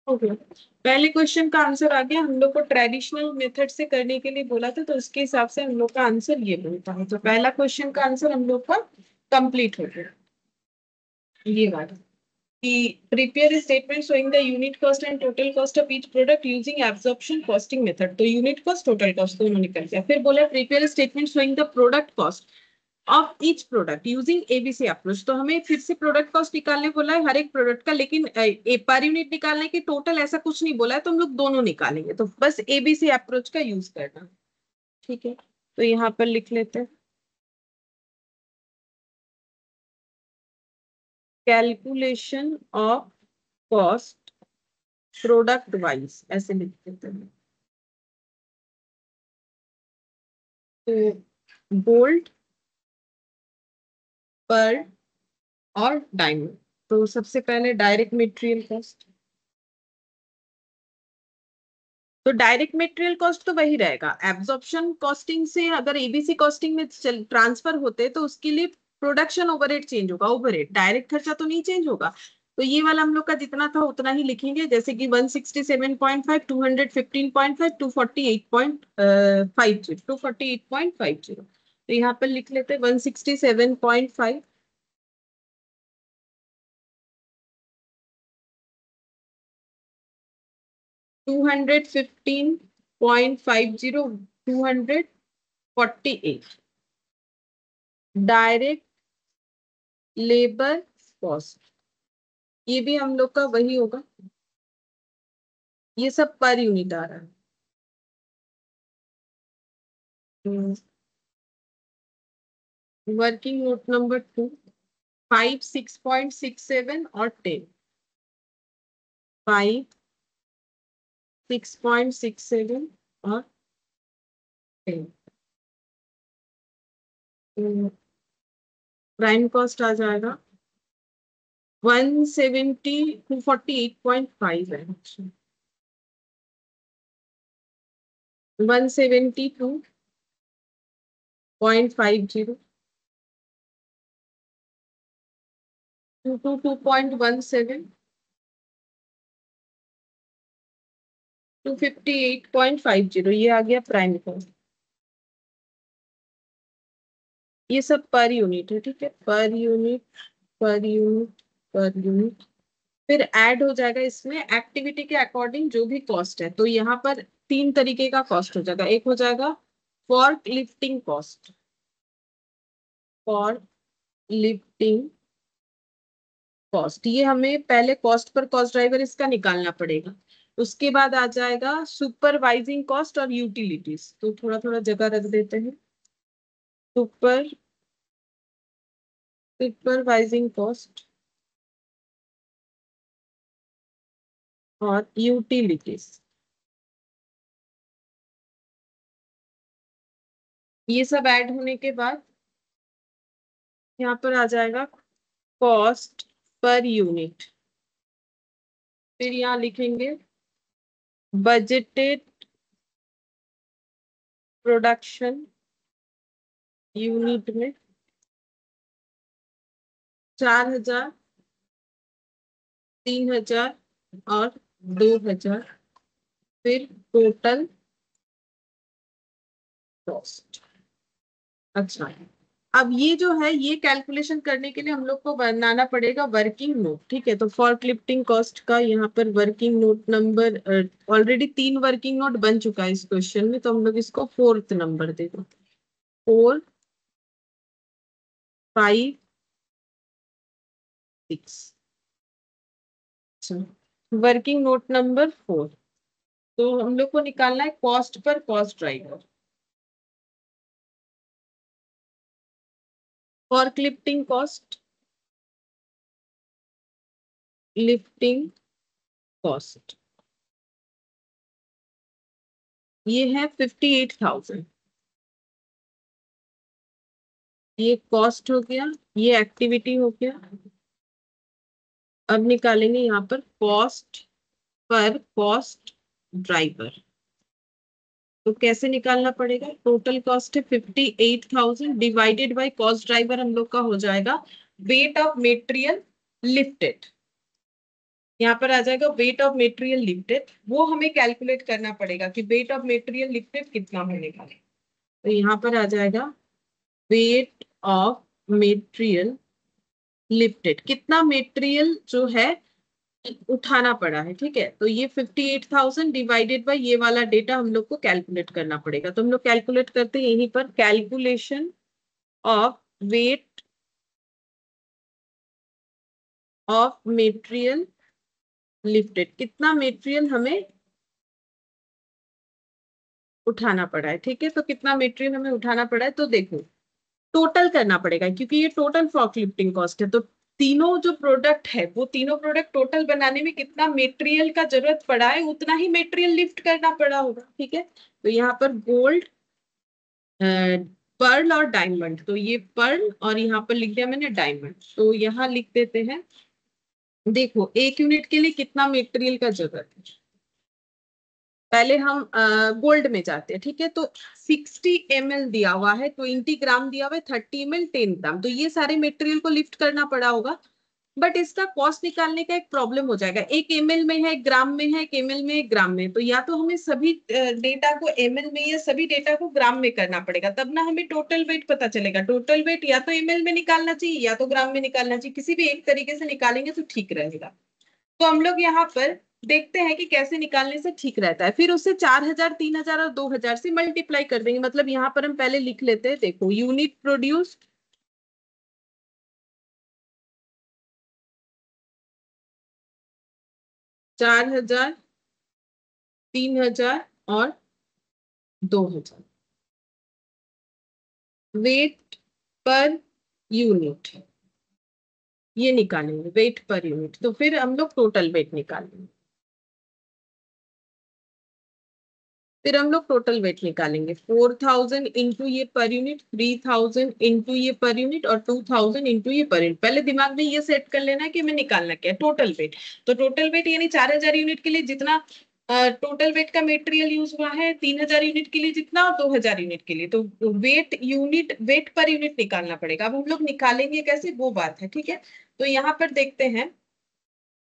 हो गया। पहले क्वेश्चन का आंसर आ गया। हम लोग को ट्रेडिशनल मेथड से करने के लिए बोला था, तो उसके हिसाब से हम लोग का आंसर ये बनता है। तो पहला क्वेश्चन का आंसर हम लोग का कंप्लीट हो गया। ये बात कि prepare a statement showing the unit cost and total cost of each product using absorption costing method। तो यूनिट कॉस्ट टोटल कॉस्ट दोनों निकल गया। फिर बोला prepare a statement showing the product cost of each product using ABC approach. तो हमें फिर से प्रोडक्ट कॉस्ट निकालने बोला है हर एक प्रोडक्ट का, लेकिन पर यूनिट निकालने की टोटल ऐसा कुछ नहीं बोला है, तो हम लोग दोनों निकालेंगे। तो बस एबीसी अप्रोच का यूज करना, ठीक है। तो यहाँ पर लिख लेते हैं calculation of cost product wise, ऐसे लिख देते हैं। तो गोल्ड, पर्ल और डायमंड। तो सबसे पहले डायरेक्ट मटेरियल कॉस्ट। तो डायरेक्ट मटेरियल कॉस्ट तो वही रहेगा। एब्जॉर्प्शन कॉस्टिंग से अगर एबीसी कॉस्टिंग में ट्रांसफर होते तो उसके लिए प्रोडक्शन ओवरहेड चेंज होगा, ओवरहेड, डायरेक्ट खर्चा तो नहीं चेंज होगा। तो ये वाला हम लोग का जितना था उतना ही लिखेंगे, जैसे कि 167.5, 215.5, 248.50, 248.50। तो यहाँ पर लिख लेते हैं 167.5, 215.50, 248 डायरेक्ट लेबर कॉस्ट। ये भी हम लोग का वही होगा, ये सब पर यूनिट आ रहा है। वर्किंग नोट नंबर 2, 5, 6.67 और 10, 5, 6.67 और 10। प्राइम कॉस्ट आ जाएगा 172.48 है, 172.50, 222.17, 258.50, ये आ गया प्राइम कॉस्ट। ये सब पर यूनिट है, ठीक है, per unit, per unit, per unit. फिर ऐड हो जाएगा इसमें एक्टिविटी के अकॉर्डिंग जो भी कॉस्ट है। तो यहाँ पर 3 तरीके का कॉस्ट हो जाएगा। एक हो जाएगा fork lifting cost, for lifting cost, ये हमें पहले कॉस्ट पर कॉस्ट ड्राइवर इसका निकालना पड़ेगा। उसके बाद आ जाएगा सुपरवाइजिंग कॉस्ट और यूटिलिटीज। तो थोड़ा थोड़ा जगह रख देते हैं। सुपरवाइजिंग कॉस्ट और यूटिलिटीज, ये सब ऐड होने के बाद यहाँ पर आ जाएगा कॉस्ट पर यूनिट। फिर यहाँ लिखेंगे बजटेड प्रोडक्शन यूनिट में 4000, 3000 और 2000। फिर टोटल कॉस्ट। अच्छा, अब ये जो है ये कैलकुलेशन करने के लिए हम लोग को बनाना पड़ेगा वर्किंग नोट। ठीक है, तो फॉर क्लिफ्टिंग कॉस्ट का यहाँ पर working note number already 3 working note बन चुका है इस क्वेश्चन में, तो हम लोग इसको 4th नंबर दे दो। 4, 5, 6। वर्किंग नोट नंबर 4, तो हम लोग को निकालना है कॉस्ट पर cost driver for lifting cost, lifting cost. ये है 58,000। ये कॉस्ट हो गया, ये एक्टिविटी हो गया। अब निकालेंगे यहाँ पर कॉस्ट पर कॉस्ट ड्राइवर। तो कैसे निकालना पड़ेगा? टोटल कॉस्ट है 58,000 डिवाइडेड बाय कॉस्ट ड्राइवर हम लोग का हो जाएगा वेट ऑफ मटेरियल लिफ्टेड। यहाँ पर आ जाएगा वेट ऑफ मटेरियल लिफ्टेड, वो हमें कैलकुलेट करना पड़ेगा कि वेट ऑफ मटेरियल लिफ्टेड कितना होने का है। तो यहाँ पर आ जाएगा वेट ऑफ मटेरियल लिफ्टेड, कितना मटेरियल जो है उठाना पड़ा है। ठीक है, तो ये 58,000 डिवाइडेड बाय ये वाला डेटा हम लोग को कैलकुलेट करना पड़ेगा। तो हम लोग कैलकुलेट करते हैं यहीं पर, calculation of weight of material lifted, कितना मटेरियल हमें उठाना पड़ा है। ठीक है, तो कितना मटेरियल हमें उठाना पड़ा है, तो देखो टोटल करना पड़ेगा क्योंकि ये टोटल फॉर्क लिफ्टिंग कॉस्ट है। तो तीनों जो प्रोडक्ट है वो तीनों प्रोडक्ट टोटल बनाने में कितना मटेरियल का जरूरत पड़ा है उतना ही मटेरियल लिफ्ट करना पड़ा होगा। ठीक है, तो यहाँ पर गोल्ड, पर्ल और डायमंड, तो ये पर्ल और यहाँ पर लिख दिया मैंने डायमंड। तो यहाँ लिख देते हैं, देखो एक यूनिट के लिए कितना मटेरियल का जरूरत है। पहले हम गोल्ड में जाते हैं। ठीक है, तो 60 ml दिया हुआ है, 20 ग्राम दिया हुआ है, 30 ml 10 ग्राम, तो ये सारे मटेरियल को लिफ्ट करना पड़ा होगा। बट इसका कॉस्ट निकालने का एक प्रॉब्लम हो जाएगा, 1 ml में है, 1 ग्राम में है, 1 ml में, 1 ग्राम में। तो या तो हमें सभी डेटा को ml में या सभी डेटा को ग्राम में करना पड़ेगा, तब ना हमें टोटल वेट पता चलेगा। टोटल वेट या तो ml में निकालना चाहिए या तो ग्राम में निकालना चाहिए, किसी भी एक तरीके से निकालेंगे तो ठीक रहेगा। तो हम लोग यहाँ पर देखते हैं कि कैसे निकालने से ठीक रहता है। फिर उससे 4000, 3000 और 2000 से मल्टीप्लाई कर देंगे। मतलब यहाँ पर हम पहले लिख लेते हैं, देखो यूनिट प्रोड्यूस्ड, चार हजार, 3000 और 2000। वेट पर यूनिट ये निकालेंगे, वेट पर यूनिट। तो फिर हम लोग टोटल वेट निकालेंगे। फिर हम लोग टोटल वेट निकालेंगे, 4000 इंटू ये पर यूनिट, 3000 इंटू ये पर यूनिट और 2000 इंटू ये पर यूनिट। पहले दिमाग में ये सेट कर लेना है कि मैं निकालना क्या है, टोटल वेट। तो टोटल वेट यानी 4000 यूनिट के लिए जितना टोटल वेट का मटेरियल यूज हुआ है, 3000 यूनिट के लिए जितना और 2000 यूनिट के लिए, तो weight unit, weight per unit निकालना पड़ेगा। अब हम लोग निकालेंगे कैसे, वो बात है। ठीक है, तो यहाँ पर देखते हैं,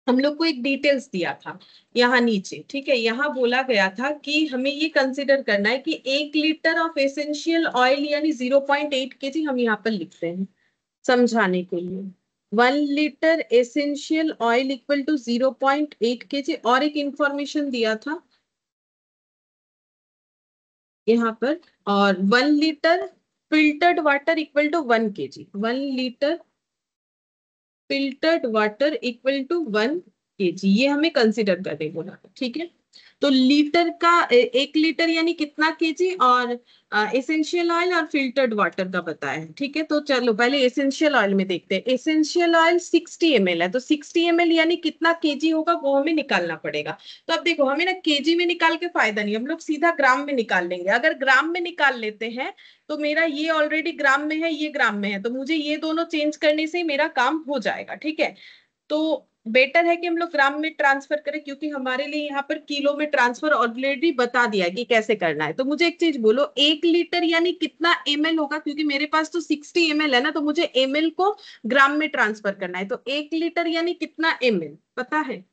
हम लोग को एक डिटेल्स दिया था यहाँ नीचे। ठीक है, यहाँ बोला गया था कि हमें ये कंसिडर करना है कि 1 लीटर ऑफ एसेंशियल ऑयल यानी 0.8 kg, हम यहाँ पर लिखते हैं समझाने के लिए। 1 litre essential oil equal to 0.8 kg। और एक इंफॉर्मेशन दिया था यहाँ पर, और 1 litre filtered water equal to 1 kg, 1 litre filtered water equal to 1 kg, ये हमें कंसिडर करने बोला, ठीक है। तो लीटर का 1 लीटर यानी कितना केजी, और एसेंशियल ऑयल और फिल्टर्ड वाटर का बताया है, ठीक है। तो चलो पहले एसेंशियल ऑयल में देखते हैं। एसेंशियल ऑयल 60 ml है, तो 60 ml यानी कितना केजी होगा वो हमें निकालना पड़ेगा। तो अब देखो हमें ना केजी में निकाल के फायदा नहीं, हम लोग सीधा ग्राम में निकाल लेंगे। अगर ग्राम में निकाल लेते हैं तो मेरा ये ऑलरेडी ग्राम में है, ये ग्राम में है, तो मुझे ये दोनों चेंज करने से मेरा काम हो जाएगा, ठीक है। तो बेटर है कि हम लोग ग्राम में ट्रांसफर करें, क्योंकि हमारे लिए यहाँ पर किलो में ट्रांसफर ऑलरेडी बता दिया है कि कैसे करना है। तो मुझे एक चीज बोलो, 1 लीटर यानी कितना ml होगा, क्योंकि मेरे पास तो 60 ml है ना, तो मुझे ml को ग्राम में ट्रांसफर करना है। तो 1 लीटर यानी कितना ml पता है?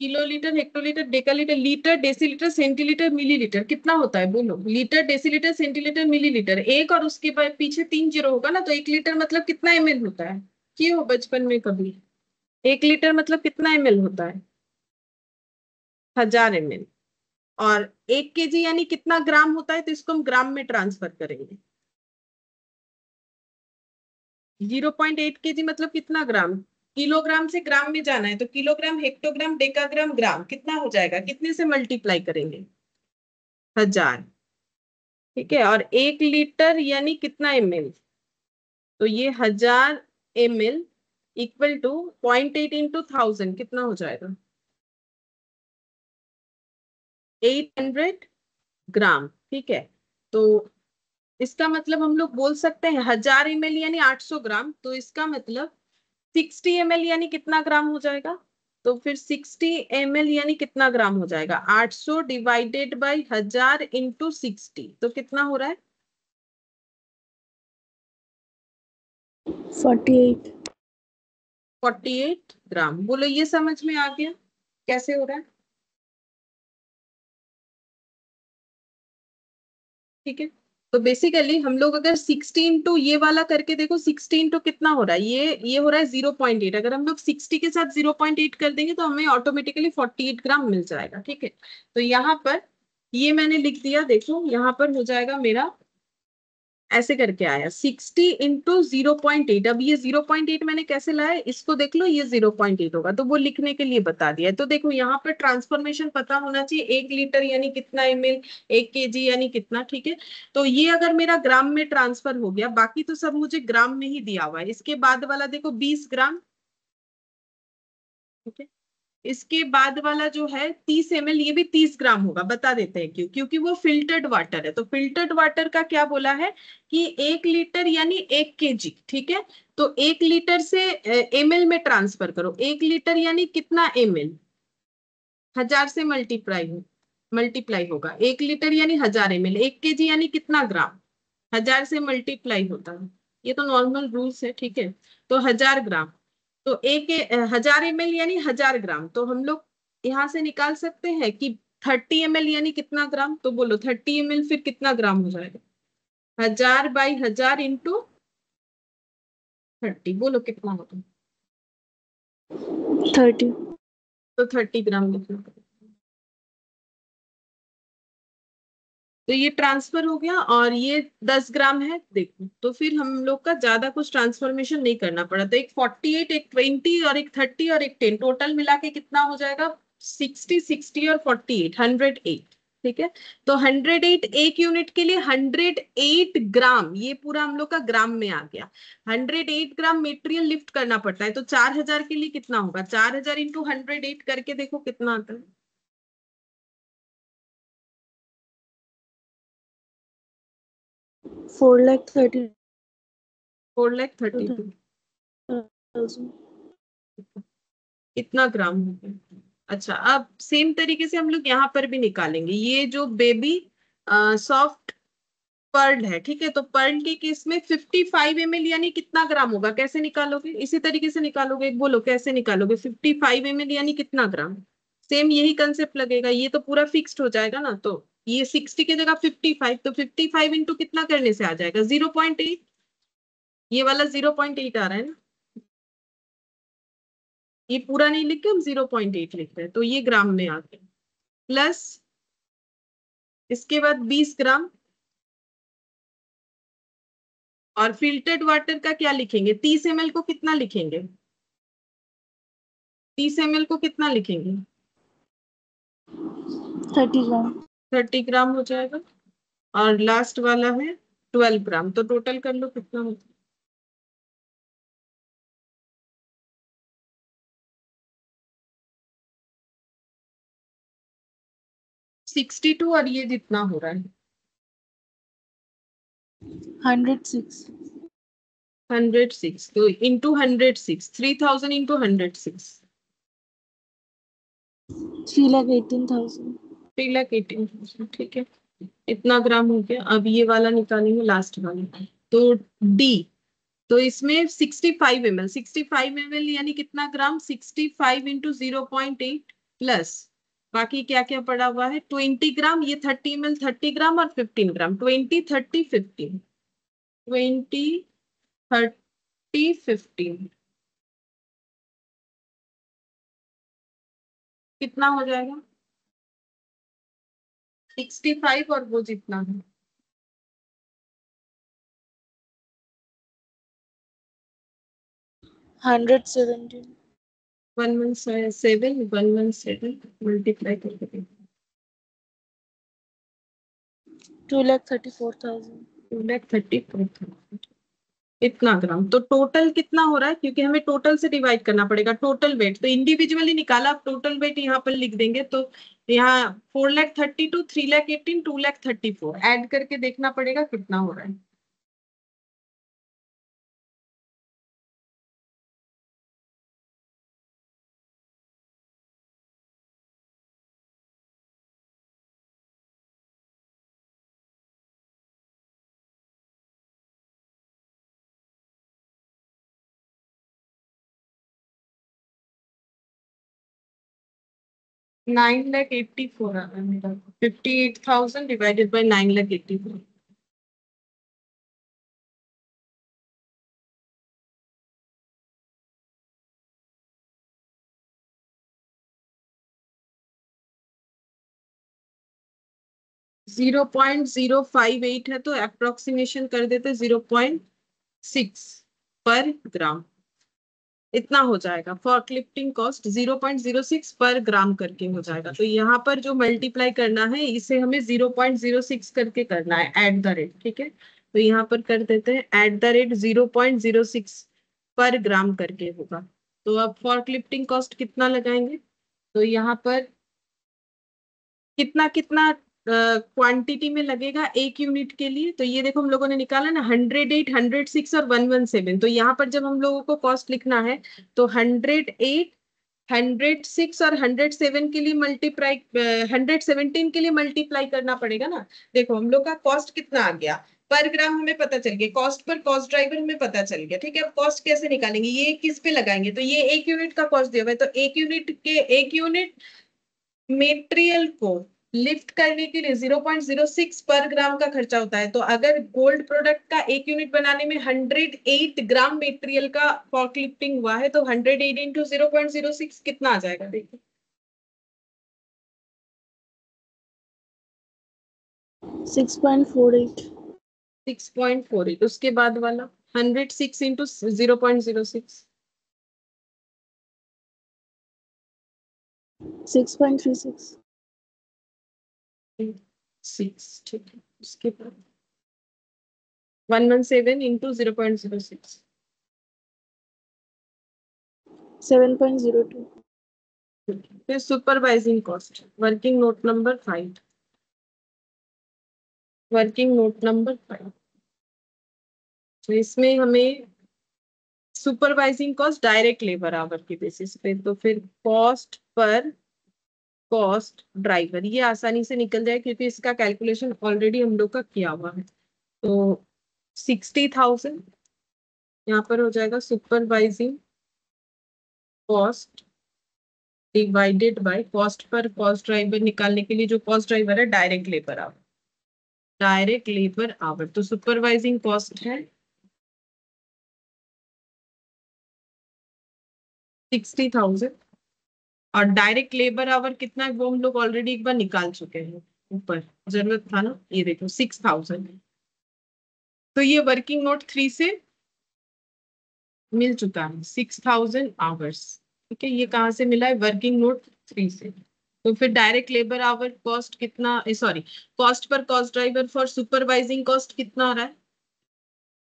Kilolitre, hectolitre, decalitre, litre, decilitre, centilitre, millilitre, कितना होता है बोलो? लीटर, डेसीलीटर, सेंटीलीटर, मिलीलीटर, एक और उसके बाद पीछे 3 जीरो होगा ना, तो 1 लीटर मतलब कितना ml होता है? क्यों बचपन में कभी 1 लीटर मतलब कितना ml होता है? 1000 ml। और 1 kg यानी कितना ग्राम होता है, तो इसको हम ग्राम में ट्रांसफर करेंगे। 0.8 kg मतलब कितना ग्राम? किलोग्राम से ग्राम में जाना है, तो किलोग्राम, हेक्टोग्राम, डेकाग्राम, ग्राम, कितना हो जाएगा, कितने से मल्टीप्लाई करेंगे? 1000, ठीक है। और 1 लीटर यानी कितना ml, तो ये 1000 ml इक्वल टू 0.8 इंटू 1000, कितना हो जाएगा? 800 ग्राम, ठीक है। तो इसका मतलब हम लोग बोल सकते हैं 1000 ml यानी 800 ग्राम, तो इसका मतलब 60 ml यानी कितना ग्राम हो जाएगा? तो फिर 60 ml यानी कितना ग्राम हो जाएगा? 800 डिवाइडेड बाई 1000 इंटू 60, तो कितना हो रहा है? 48। 48 ग्राम। बोलो ये समझ में आ गया कैसे हो रहा है? ठीक है। तो बेसिकली हम लोग अगर 16 टू ये वाला करके देखो, 16 टू कितना हो रहा है, ये हो रहा है 0.8। अगर हम लोग 60 के साथ 0.8 कर देंगे तो हमें ऑटोमेटिकली 48 ग्राम मिल जाएगा, ठीक है। तो यहाँ पर ये मैंने लिख दिया, देखो यहाँ पर हो जाएगा मेरा ऐसे करके आया 60 इंटू 0.8। अब ये 0.8 मैंने कैसे लाया, इसको देख लो, ये 0.8 होगा, तो वो लिखने के लिए बता दिया है। तो देखो यहाँ पर ट्रांसफॉर्मेशन पता होना चाहिए, 1 लीटर यानी कितना ml, 1 kg यानी कितना, ठीक है। तो ये अगर मेरा ग्राम में ट्रांसफर हो गया, बाकी तो सब मुझे ग्राम में ही दिया हुआ है। इसके बाद वाला देखो 20 ग्राम, ठीक है। इसके बाद वाला जो है 30 ml, ये भी 30 ग्राम होगा, बता देते हैं क्यों, क्योंकि वो फिल्टर्ड वाटर है। तो फिल्टर्ड वाटर का क्या बोला है कि 1 लीटर यानी 1 kg, ठीक है। तो 1 लीटर से ml में ट्रांसफर करो, 1 लीटर यानी कितना ml, 1000 से मल्टीप्लाई होगा। 1 लीटर यानी 1000 ml, 1 kg यानी कितना ग्राम, 1000 से मल्टीप्लाई होता है। ये तो नॉर्मल रूल्स है, ठीक है। तो 1000 ग्राम, तो 1000 ml यानी 1000 ग्राम। तो हम लोग यहाँ से निकाल सकते हैं कि 30 ml यानी कितना ग्राम, तो बोलो 30 ml फिर कितना ग्राम हो जाएगा? 1000/1000 इंटू 30, बोलो कितना होगा? 30। तो 30 ग्राम लिखना पड़ेगा। तो ये ट्रांसफर हो गया, और ये 10 ग्राम है, देखो तो फिर हम लोग का ज्यादा कुछ ट्रांसफॉर्मेशन नहीं करना पड़ा। तो एक 48, एक 20 और एक 30 और एक 10, टोटल मिला के कितना हो जाएगा? 60, 60 और 48, 108, ठीक है। तो 108 एक यूनिट के लिए 108 ग्राम, ये पूरा हम लोग का ग्राम में आ गया। 108 ग्राम मेटेरियल लिफ्ट करना पड़ता है, तो 4000 के लिए कितना होगा? 4000 इंटू 108 करके देखो कितना आता है। 4,30,000। 4,32,000, कितना ग्राम हो गया? अच्छा, अब सेम तरीके से हम लोग यहाँ पर भी निकालेंगे। ये जो बेबी सॉफ्ट पर्ल है, ठीक है, तो पर्ल के केस में 55 ml यानी कितना ग्राम होगा, कैसे निकालोगे? इसी तरीके से निकालोगे, बोलो कैसे निकालोगे? 55 ml यानी कितना ग्राम? सेम यही कंसेप्ट लगेगा, ये तो पूरा फिक्स्ड हो जाएगा ना। तो ये 60 की जगह 55, तो 55 इंटू कितना करने से आ जाएगा? 0.8। ये वाला 0.8 आ रहा है ना, ये पूरा नहीं लिख के हम 0.8 लिख रहे हैं, तो ये ग्राम में आ गया। प्लस इसके बाद 20 ग्राम। और फिल्टर्ड वाटर का क्या लिखेंगे? 30 ml को कितना लिखेंगे? 30 ml को कितना लिखेंगे? 30 ग्राम। 30 ग्राम हो जाएगा। और लास्ट वाला है 12 ग्राम। तो टोटल कर लो कितना होता है। 62 और ये जितना हो रहा है 106। 106। तो इंटू 106, 3000 इंटू 106, 3,18,000। 3,18,000। ठीक है, इतना ग्राम हो गया। अब ये वाला निकालेंगे, लास्ट वाला। तो डी, तो इसमें 65 ml, 65 ml यानी कितना ग्राम? 65 इंटू 0.8 प्लस बाकी क्या क्या पड़ा हुआ है 20 ग्राम। ये 30 ml 30 ग्राम और 15 ग्राम, 20 30 15, 20 30 15 कितना हो जाएगा? 65 और वो जितना है 117। 117, 117 मल्टीप्लाई करके देखो। 2,34,000। 2,34,000 इतना ग्राम। तो टोटल कितना हो रहा है? क्योंकि हमें टोटल से डिवाइड करना पड़ेगा टोटल वेट। तो इंडिविजुअली निकाला, आप टोटल वेट यहाँ पर लिख देंगे। तो यहाँ 4,32, 3,18, 2,34 ऐड करके देखना पड़ेगा कितना हो रहा है। $9,84 आ रहा है मेरा। 58,000 डिवाइडेड बाई 9,84। 0.058 है, तो अप्रोक्सीमेशन कर देते 0.6 पर ग्राम। इतना हो जाएगा फॉर क्लिफ्टिंग कॉस्ट, 0.06 पर ग्राम करके हो जाएगा। तो यहाँ पर जो मल्टीप्लाई करना है इसे हमें 0.06 करके करना है एट द रेट। ठीक है, तो यहाँ पर कर देते हैं एट द रेट 0.06 पर ग्राम करके होगा। तो अब फॉर क्लिफ्टिंग कॉस्ट कितना लगाएंगे? तो यहाँ पर कितना कितना क्वांटिटी में लगेगा एक यूनिट के लिए? तो ये देखो हम लोगों ने निकाला ना 108, 106 और 117। तो यहाँ पर जब हम लोगों को कॉस्ट लिखना है तो 108, 106 और 107 के लिए मल्टीप्लाई, 117 के लिए मल्टीप्लाई करना पड़ेगा ना। देखो हम लोग का कॉस्ट कितना आ गया पर ग्राम, हमें पता चल गया। कॉस्ट पर कॉस्ट ड्राइवर हमें पता चल गया। ठीक है, अब कॉस्ट कैसे निकालेंगे? ये किस पे लगाएंगे? तो ये एक यूनिट का कॉस्ट दिया हुआ है, तो एक यूनिट मेटेरियल को लिफ्ट करने के लिए 0.06 पर ग्राम का खर्चा होता है। तो अगर गोल्ड प्रोडक्ट का एक यूनिट बनाने में 108 ग्राम मेटेरियल का फॉर्क लिफ्टिंग हुआ है, तो 108 इंटू 0.06 कितना आ जाएगा? देखिए 6.48। 6.48। उसके बाद वाला 106 इंटू 0.06, 6.36। 6। ठीक है, उसके बाद 117 इंटू 0.06, 7.02। फिर supervising cost, working note number 5, working note number 5। तो इसमें हमें supervising cost direct labour our की बेसिस पे, तो फिर कॉस्ट पर कॉस्ट ड्राइवर ये आसानी से निकल जाए क्योंकि इसका कैलकुलेशन ऑलरेडी हम लोग का किया हुआ है। तो 60,000 यहाँ पर हो जाएगा supervising cost divided by cost per cost driver निकालने के लिए जो कॉस्ट ड्राइवर है direct labour our, direct labour our. तो सुपरवाइजिंग कॉस्ट है 60,000 और डायरेक्ट लेबर आवर कितना है वो हम लोग ऑलरेडी एक बार निकाल चुके हैं, ऊपर जरूरत था ना, ये देखो 6000। तो ये वर्किंग नोट 3 से मिल चुका है 6000 आवर्स। ठीक है, ये कहाँ से मिला है? वर्किंग नोट 3 से। तो फिर डायरेक्ट लेबर आवर कॉस्ट कितना, sorry, cost per cost driver for supervising cost कितना आ रहा है?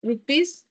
₹10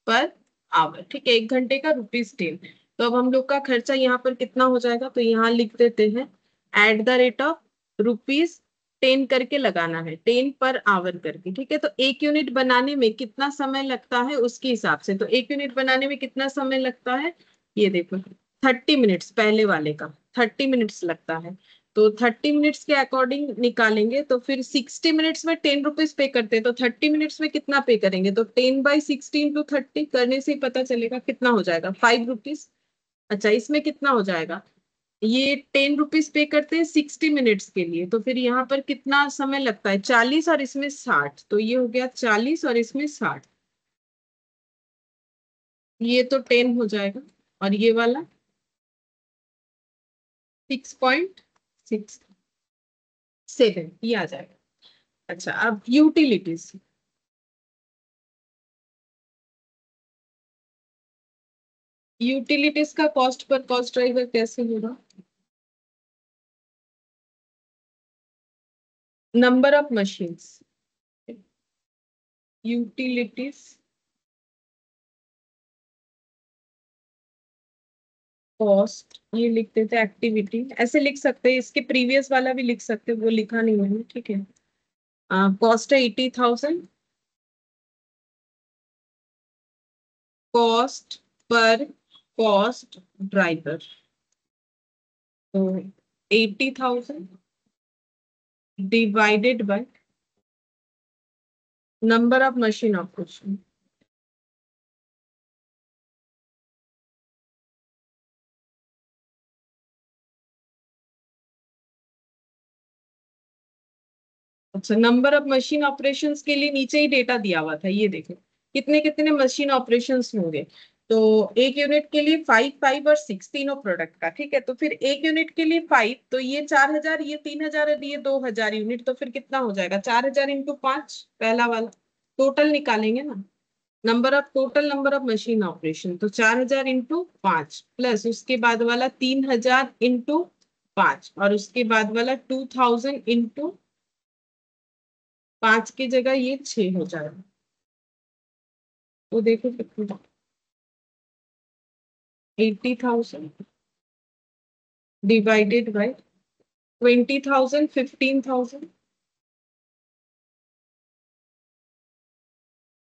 पर आवर। ठीक है, 1 घंटे का ₹10। तो अब हम लोग का खर्चा यहाँ पर कितना हो जाएगा? तो यहाँ लिख देते हैं @ ₹10 करके लगाना है, 10 पर आवर करके। ठीक है, तो 1 यूनिट बनाने में कितना समय लगता है उसके हिसाब से। तो 1 यूनिट बनाने में कितना समय लगता है? ये देखो 30 मिनट्स, पहले वाले का 30 मिनट्स लगता है। तो 30 मिनट्स के अकॉर्डिंग निकालेंगे तो फिर 60 मिनट्स में ₹10 पे करते हैं, तो 30 मिनट्स में कितना पे करेंगे? तो 10/60 × 30 करने से ही पता चलेगा कितना हो जाएगा, ₹5। अच्छा, इसमें कितना हो जाएगा? ये ₹10 पे करते हैं 60 मिनट्स के लिए, तो फिर यहाँ पर कितना समय लगता है? 40 और इसमें 60, तो ये हो गया 40 और इसमें 60। ये तो 10 हो जाएगा, और ये वाला 6.67 ये आ जाएगा। अच्छा, अब यूटिलिटीज। यूटिलिटीज का कॉस्ट पर कॉस्ट ड्राइवर कैसे होगा? Number of machines, utilities cost, ये लिख देते हैं एक्टिविटी, ऐसे लिख सकते हैं, इसके प्रीवियस वाला भी लिख सकते हैं, वो लिखा नहीं है। ठीक है, कॉस्ट है 80,000, कॉस्ट पर कॉस्ट ड्राइवर, तो 80,000 divided by number of machine operation. अच्छा, नंबर ऑफ मशीन ऑपरेशंस के लिए नीचे ही डेटा दिया हुआ था, ये देखो कितने कितने मशीन ऑपरेशंस होंगे। तो 1 यूनिट के लिए 5 5 और 6 तीनों प्रोडक्ट का। ठीक है, तो फिर 1 यूनिट के लिए 5, तो ये 4000, ये 3000 और ये 2000 यूनिट, तो फिर कितना हो जाएगा? 4000 × 5, पहला वाला टोटल निकालेंगे ना, नंबर ऑफ मशीन ऑपरेशन, तो 4000 × 5 प्लस उसके बाद वाला 3000 × 5, और उसके बाद वाला 2000 × 5 की जगह ये 6 हो जाएगा। तो देखो कितना, 80,000 डिवाइडेड बाय 20,000, 15,000,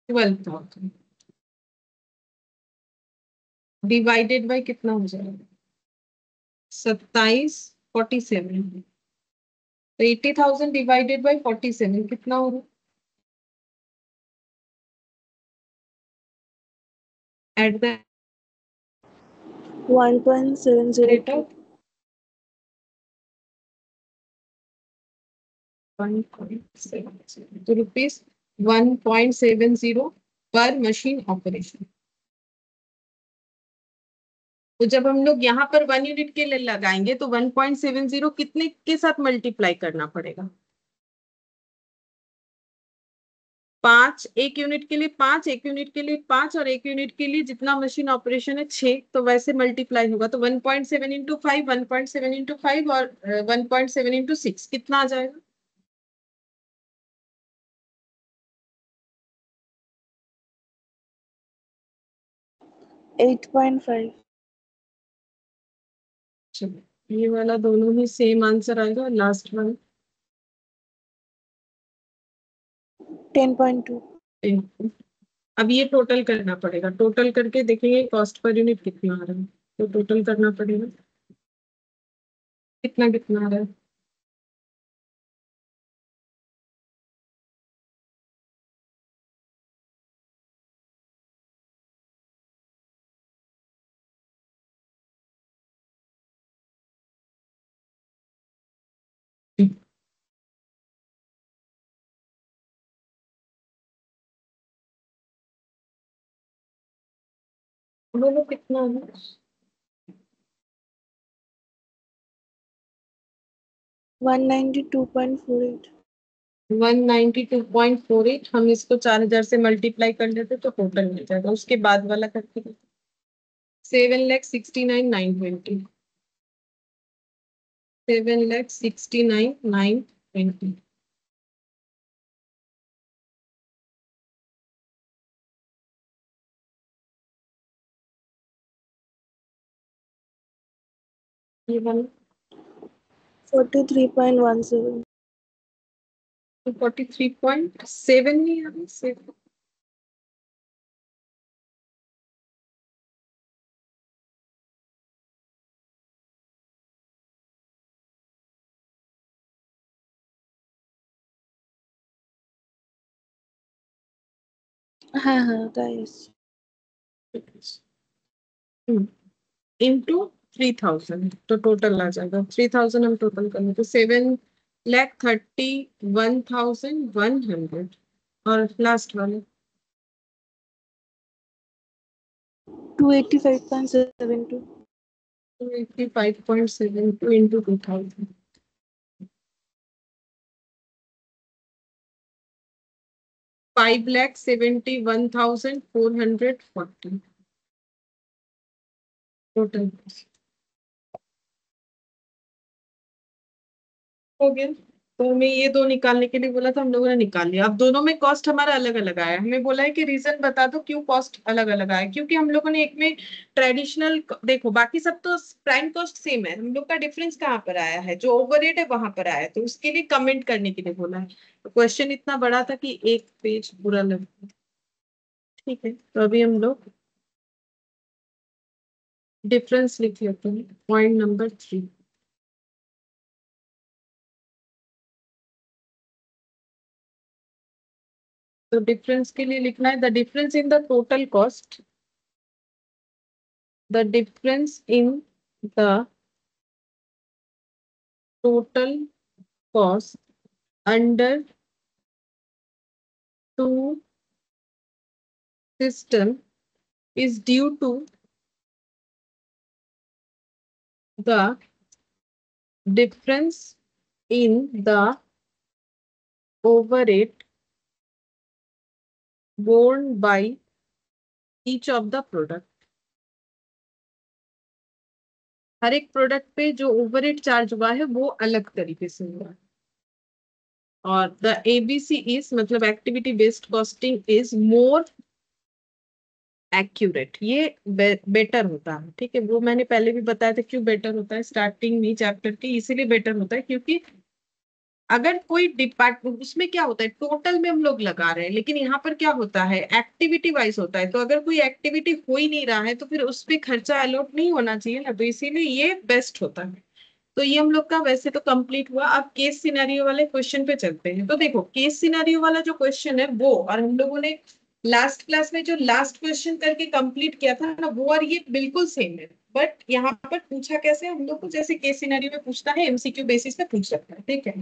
12,000 डिवाइडेड बाय कितना हो जाएगा? 2747। तो 80,000 डिवाइडेड बाय 47 कितना होगा? At the 1.702. रेट ऑफ 1.70, तो ₹1.70 पर मशीन ऑपरेशन। तो जब हम लोग यहाँ पर 1 यूनिट के लिए लगाएंगे तो 1.70 कितने के साथ मल्टीप्लाई करना पड़ेगा? 5, 1 यूनिट के लिए 5, 1 यूनिट के लिए 5, और 1 यूनिट के लिए जितना मशीन ऑपरेशन है 6, तो वैसे मल्टीप्लाई होगा। तो 1.7 × 5, 1.7 × 5 और 1.7 × 6 कितना आ जाएगा? $8.5. चलो, ये वाला दोनों ही सेम आंसर आएगा, लास्ट वाला 10.2. अब ये टोटल करना पड़ेगा, टोटल करके देखेंगे कॉस्ट पर यूनिट कितना आ रहा है। तो टोटल करना पड़ेगा, कितना कितना आ रहा है? बोलो कितना है? 192.48. 192.48, हम इसको 4000 से मल्टीप्लाई कर लेते तो टोटल मिल जाएगा। उसके बाद वाला करके 7,69,920, 7,69,920। ये वाला 43.17. 43.7 नहीं आ रही, 7। हाँ हाँ गाइस. इंटू 3000 तो टोटल आ जाएगा 3000। हम टोटल करें तो 7,31,100। और लास्ट वाले 285.72. 285.72 इंटू 2000, 5,71,440 टोटल हो गया। तो हमें ये दो निकालने के लिए बोला था, हम लोगों ने निकाल लिया। अब दोनों में कॉस्ट हमारा अलग अलग आया, हमें बोला है कि रीजन बता दो क्यों कॉस्ट अलग अलग आया। क्योंकि हम लोगों ने एक में ट्रेडिशनल, देखो बाकी सब तो प्राइम कॉस्ट सेम है, हम लोग का डिफरेंस कहाँ पर आया है, जो ओवरहेड है वहां पर आया है, तो उसके लिए कमेंट करने के लिए बोला है। तो क्वेश्चन इतना बड़ा था कि एक पेज पूरा लग। ठीक है, तो अभी हम लोग डिफरेंस लिख लेते हैं, पॉइंट नंबर 3। तो डिफरेंस के लिए लिखना है the difference in the total cost, the difference in the total cost under two system is due to the difference in the overhead borne by each of the product। हर एक product पे जो overhead charge हुआ है वो अलग तरीके से हुआ है। और द एबीसी इज मतलब activity based costing is more accurate, ये बेटर होता है। ठीक है, वो मैंने पहले भी बताया था क्यों बेटर होता है स्टार्टिंग में चैप्टर के, इसीलिए बेटर होता है क्योंकि अगर कोई डिपार्टमेंट, उसमें क्या होता है टोटल में हम लोग लगा रहे हैं, लेकिन यहाँ पर क्या होता है एक्टिविटी वाइज होता है। तो अगर कोई एक्टिविटी हो ही नहीं रहा है तो फिर उस पर खर्चा अलॉट नहीं होना चाहिए ना, तो इसीलिए ये बेस्ट होता है। तो ये हम लोग का वैसे तो कंप्लीट हुआ। अब केस सिनेरियो वाले क्वेश्चन पे चलते हैं। तो देखो केस सिनेरियो वाला जो क्वेश्चन है वो, और हम लोगों ने लास्ट क्लास में जो लास्ट क्वेश्चन करके कंप्लीट किया था ना, वो और ये बिल्कुल सेम है। बट यहाँ पर पूछा कैसे हम लोग को, जैसे केस सिनेरियो में पूछता है एमसीक्यू बेसिस पे पूछ सकता है। ठीक है,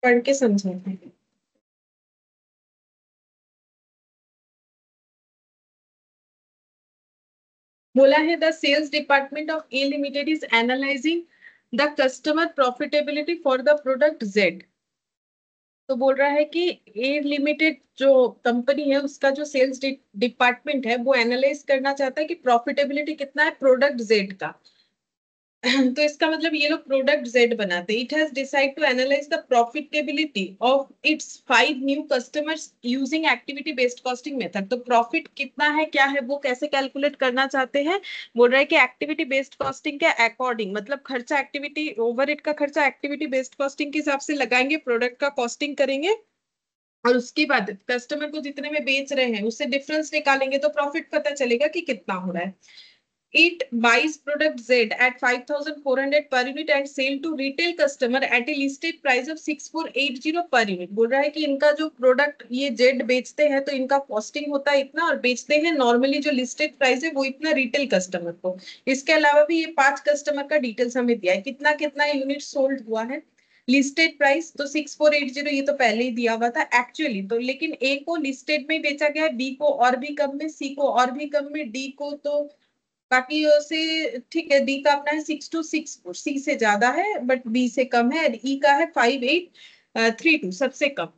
पढ़ के समझाते हैं। बोला है the sales department of a limited is analysing the customer profitability for the product Z. तो बोल रहा है कि ए लिमिटेड जो कंपनी है उसका जो सेल्स डिपार्टमेंट है वो एनालाइज करना चाहता है कि प्रॉफिटेबिलिटी कितना है प्रोडक्ट जेड का। तो इसका मतलब ये लोग प्रोडक्ट जेड बनाते हैं। It has decide to analyse the profitability of its 5 new customers using activity based costing method. तो प्रॉफिट कितना है क्या है वो कैसे कैलकुलेट करना चाहते हैं, बोल रहा है कि एक्टिविटी बेस्ड कॉस्टिंग के अकॉर्डिंग, मतलब खर्चा एक्टिविटी ओवरहेड का खर्चा एक्टिविटी बेस्ड कॉस्टिंग के हिसाब से लगाएंगे, प्रोडक्ट का कॉस्टिंग करेंगे और उसके बाद कस्टमर को जितने में बेच रहे हैं उससे डिफरेंस निकालेंगे तो प्रॉफिट पता चलेगा कि कितना हो रहा है। It buys product Z at 5,400 per unit and sell to retail customer at a listed price of 6,480 per unit। बोल रहा है कि इनका जो प्रोडक्ट ये जेड बेचते हैं तो इनका कॉस्टिंग होता है इतना, और बेचते हैं नॉर्मली जो लिस्टेड प्राइस है वो इतना रिटेल कस्टमर को। इसके अलावा भी ये 5 कस्टमर का डिटेल्स हमें दिया है, कितना कितना यूनिट सोल्ड हुआ है। लिस्टेड प्राइस तो 6,480 ये तो पहले ही दिया हुआ था एक्चुअली तो, लेकिन ए को लिस्टेड में बेचा गया है, बी को और भी कम में, सी को और भी कम में, डी को तो बाकी से ठीक है, डी का अपना है 6264, सी से ज्यादा है बट बी से कम है, ई का है 5832 सबसे कम।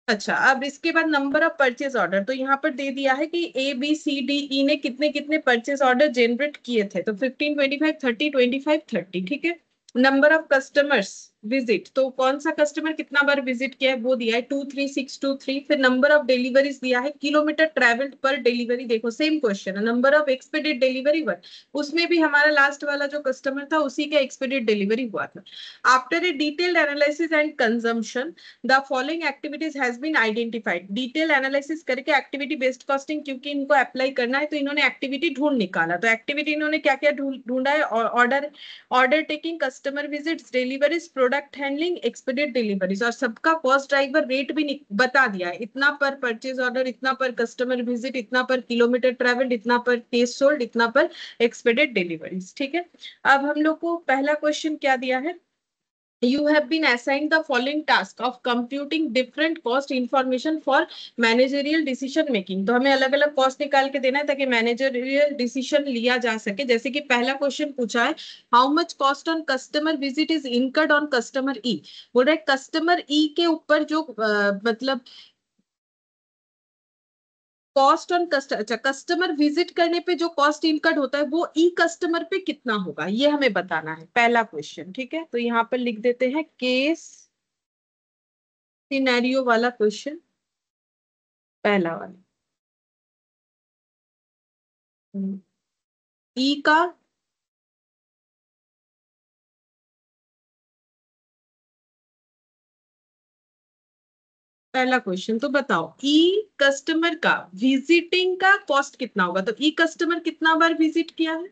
अच्छा, अब इसके बाद नंबर ऑफ परचेज ऑर्डर, तो यहाँ पर दे दिया है कि A B C D E ने कितने कितने परचेज ऑर्डर जनरेट किए थे, तो 15, 25, 30, 25, 30, ठीक है। नंबर ऑफ कस्टमर्स विजिट, तो कौन सा कस्टमर कितना बार विजिट किया है वो दिया है 23623। फिर नंबर ऑफ डिलीवरीज दिया है, किलोमीटर ट्रेवल्ड पर डिलीवरी, देखो सेम क्वेश्चन है। नंबर ऑफ एक्सपेडिट डिलीवरी वन, उसमें भी हमारा लास्ट वाला जो कस्टमर था उसी का एक्सपेडिट डिलीवरी हुआ था। After a detailed analysis and consumption the following activities has been identified. Detail analysis करके एक्टिविटी बेस्ड कॉस्टिंग क्योंकि इनको अप्लाई करना है तो इन्होंने एक्टिविटी ढूंढ निकाला। तो एक्टिविटी इन्होंने क्या क्या ढूंढा है, order taking, customer visits, deliveries, product handling, expedite deliveries, और सबका कॉस्ट ड्राइवर रेट भी बता दिया है, इतना पर परचेज ऑर्डर, इतना पर कस्टमर विजिट, इतना पर किलोमीटर ट्रेवल्ड, इतना पर केस सोल्ड, इतना पर एक्सपेडिट डिलीवरीज, ठीक है। अब हम लोग को पहला क्वेश्चन क्या दिया है, you have been assigned the following task of computing different cost information for managerial decision making। तो हमें अलग अलग कॉस्ट निकाल के देना है ताकि मैनेजरियल डिसीजन लिया जा सके। जैसे कि पहला क्वेश्चन पूछा है, how much cost on customer visit is incurred on customer E. बोल रहा है कस्टमर ई के ऊपर जो मतलब कॉस्ट ऑन अच्छा कस्टमर विजिट करने पे जो कॉस्ट इनकर्ड होता है वो ई कस्टमर पे कितना होगा, ये हमें बताना है, पहला क्वेश्चन, ठीक है। तो यहाँ पर लिख देते हैं केस सिनेरियो वाला क्वेश्चन, पहला वाला। ई का पहला क्वेश्चन, तो बताओ ई कस्टमर का विजिटिंग का कॉस्ट कितना होगा। तो ई कस्टमर कितना बार विजिट किया है,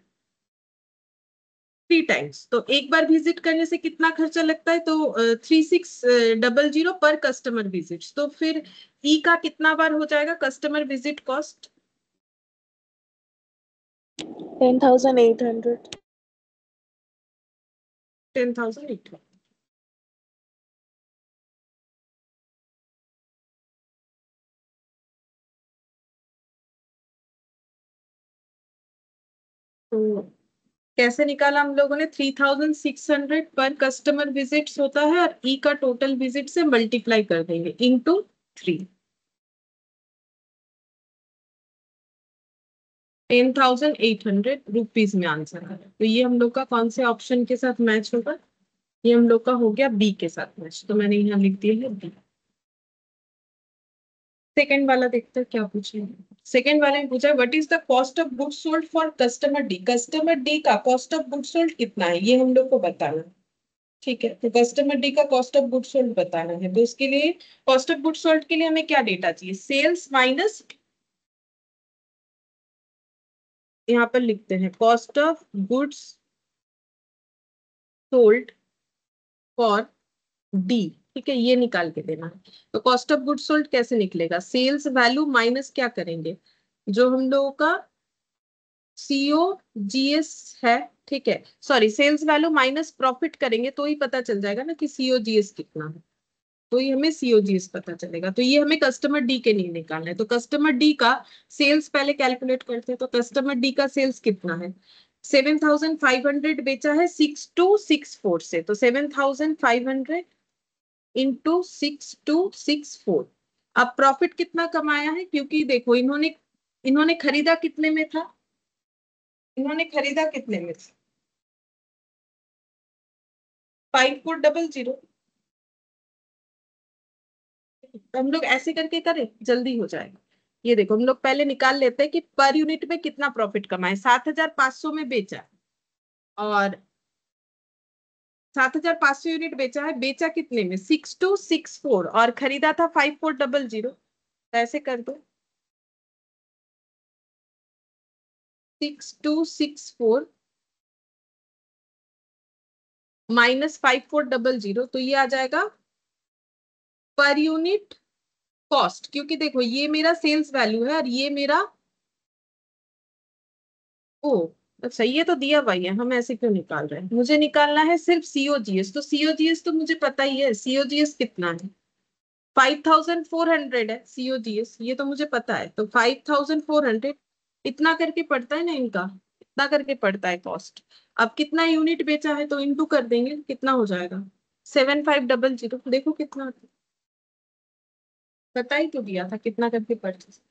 3 टाइम्स। तो एक बार विजिट करने से कितना खर्चा लगता है, तो 3600 पर कस्टमर विजिट। तो फिर ई का कितना बार हो जाएगा कस्टमर विजिट कॉस्ट, 10,800। 10,800। तो कैसे निकाला हम लोगों ने, 3600 पर कस्टमर विजिट्स होता है और ई का टोटल विजिट से मल्टीप्लाई कर देंगे इंटू 3, 10,800 में आंसर है। तो ये हम लोग का कौन से ऑप्शन के साथ मैच होगा, ये हम लोग का हो गया बी के साथ मैच, तो मैंने यहाँ लिख दिया है बी। सेकेंड वाला देखते हैं क्या पूछे। सेकेंड वाले में पूछा है what is the cost of goods sold for customer D. Customer D का कॉस्ट ऑफ गुड्स सोल्ड कितना है ये हम लोग को बताना है, ठीक है। तो कस्टमर डी का कॉस्ट ऑफ गुड्स सोल्ड बताना है, तो उसके लिए कॉस्ट ऑफ गुड्स सोल्ड के लिए हमें क्या डेटा चाहिए, सेल्स माइनस, यहाँ पर लिखते हैं cost of goods sold for D, ठीक है, ये निकाल के देना है। तो कॉस्ट ऑफ गुड्स सोल्ड कैसे निकलेगा, सेल्स वैल्यू माइनस क्या करेंगे, जो हम लोगों का सीओ जीएस है, ठीक है, sorry sales value minus profit करेंगे तो ही पता चल जाएगा ना कि सीओ जीएस कितना है, तो ये हमें सीओजीएस पता चलेगा। तो ये हमें कस्टमर डी के लिए निकालना है। तो कस्टमर डी का सेल्स पहले कैलकुलेट करते हैं, तो कस्टमर डी का सेल्स कितना है, 7,500 बेचा है 6264 से, तो 7,500 इंटू 6264। अब प्रॉफिट कितना कमाया है, क्योंकि देखो इन्होंने इन्होंने खरीदा कितने में था, इन्होंने खरीदा कितने में था 5400। हम लोग ऐसे करके करें जल्दी हो जाएगा। ये देखो हम लोग पहले निकाल लेते हैं कि पर यूनिट में कितना प्रॉफिट कमाए, 7,500 में बेचा और 7,500 यूनिट बेचा है, बेचा कितने में 6264 और खरीदा था 5400। तो ऐसे कर दो 6264 माइनस 5400, तो ये आ जाएगा पर यूनिट कॉस्ट, क्योंकि देखो ये मेरा सेल्स वैल्यू है और ये मेरा ओ अच्छा ये तो दिया भाई है, हम ऐसे क्यों निकाल रहे हैं, मुझे निकालना है सिर्फ सीओजीएस। तो सीओजीएस तो मुझे पता ही है, सीओजीएस कितना है 5,400 है सीओजीएस, ये तो मुझे पता है। तो 5,400 इतना करके पड़ता है ना इनका, इतना करके पड़ता है कॉस्ट। अब कितना यूनिट बेचा है तो इनटू कर देंगे, कितना हो जाएगा 7500। देखो कितना बता ही तो दिया था कितना करके परचेस।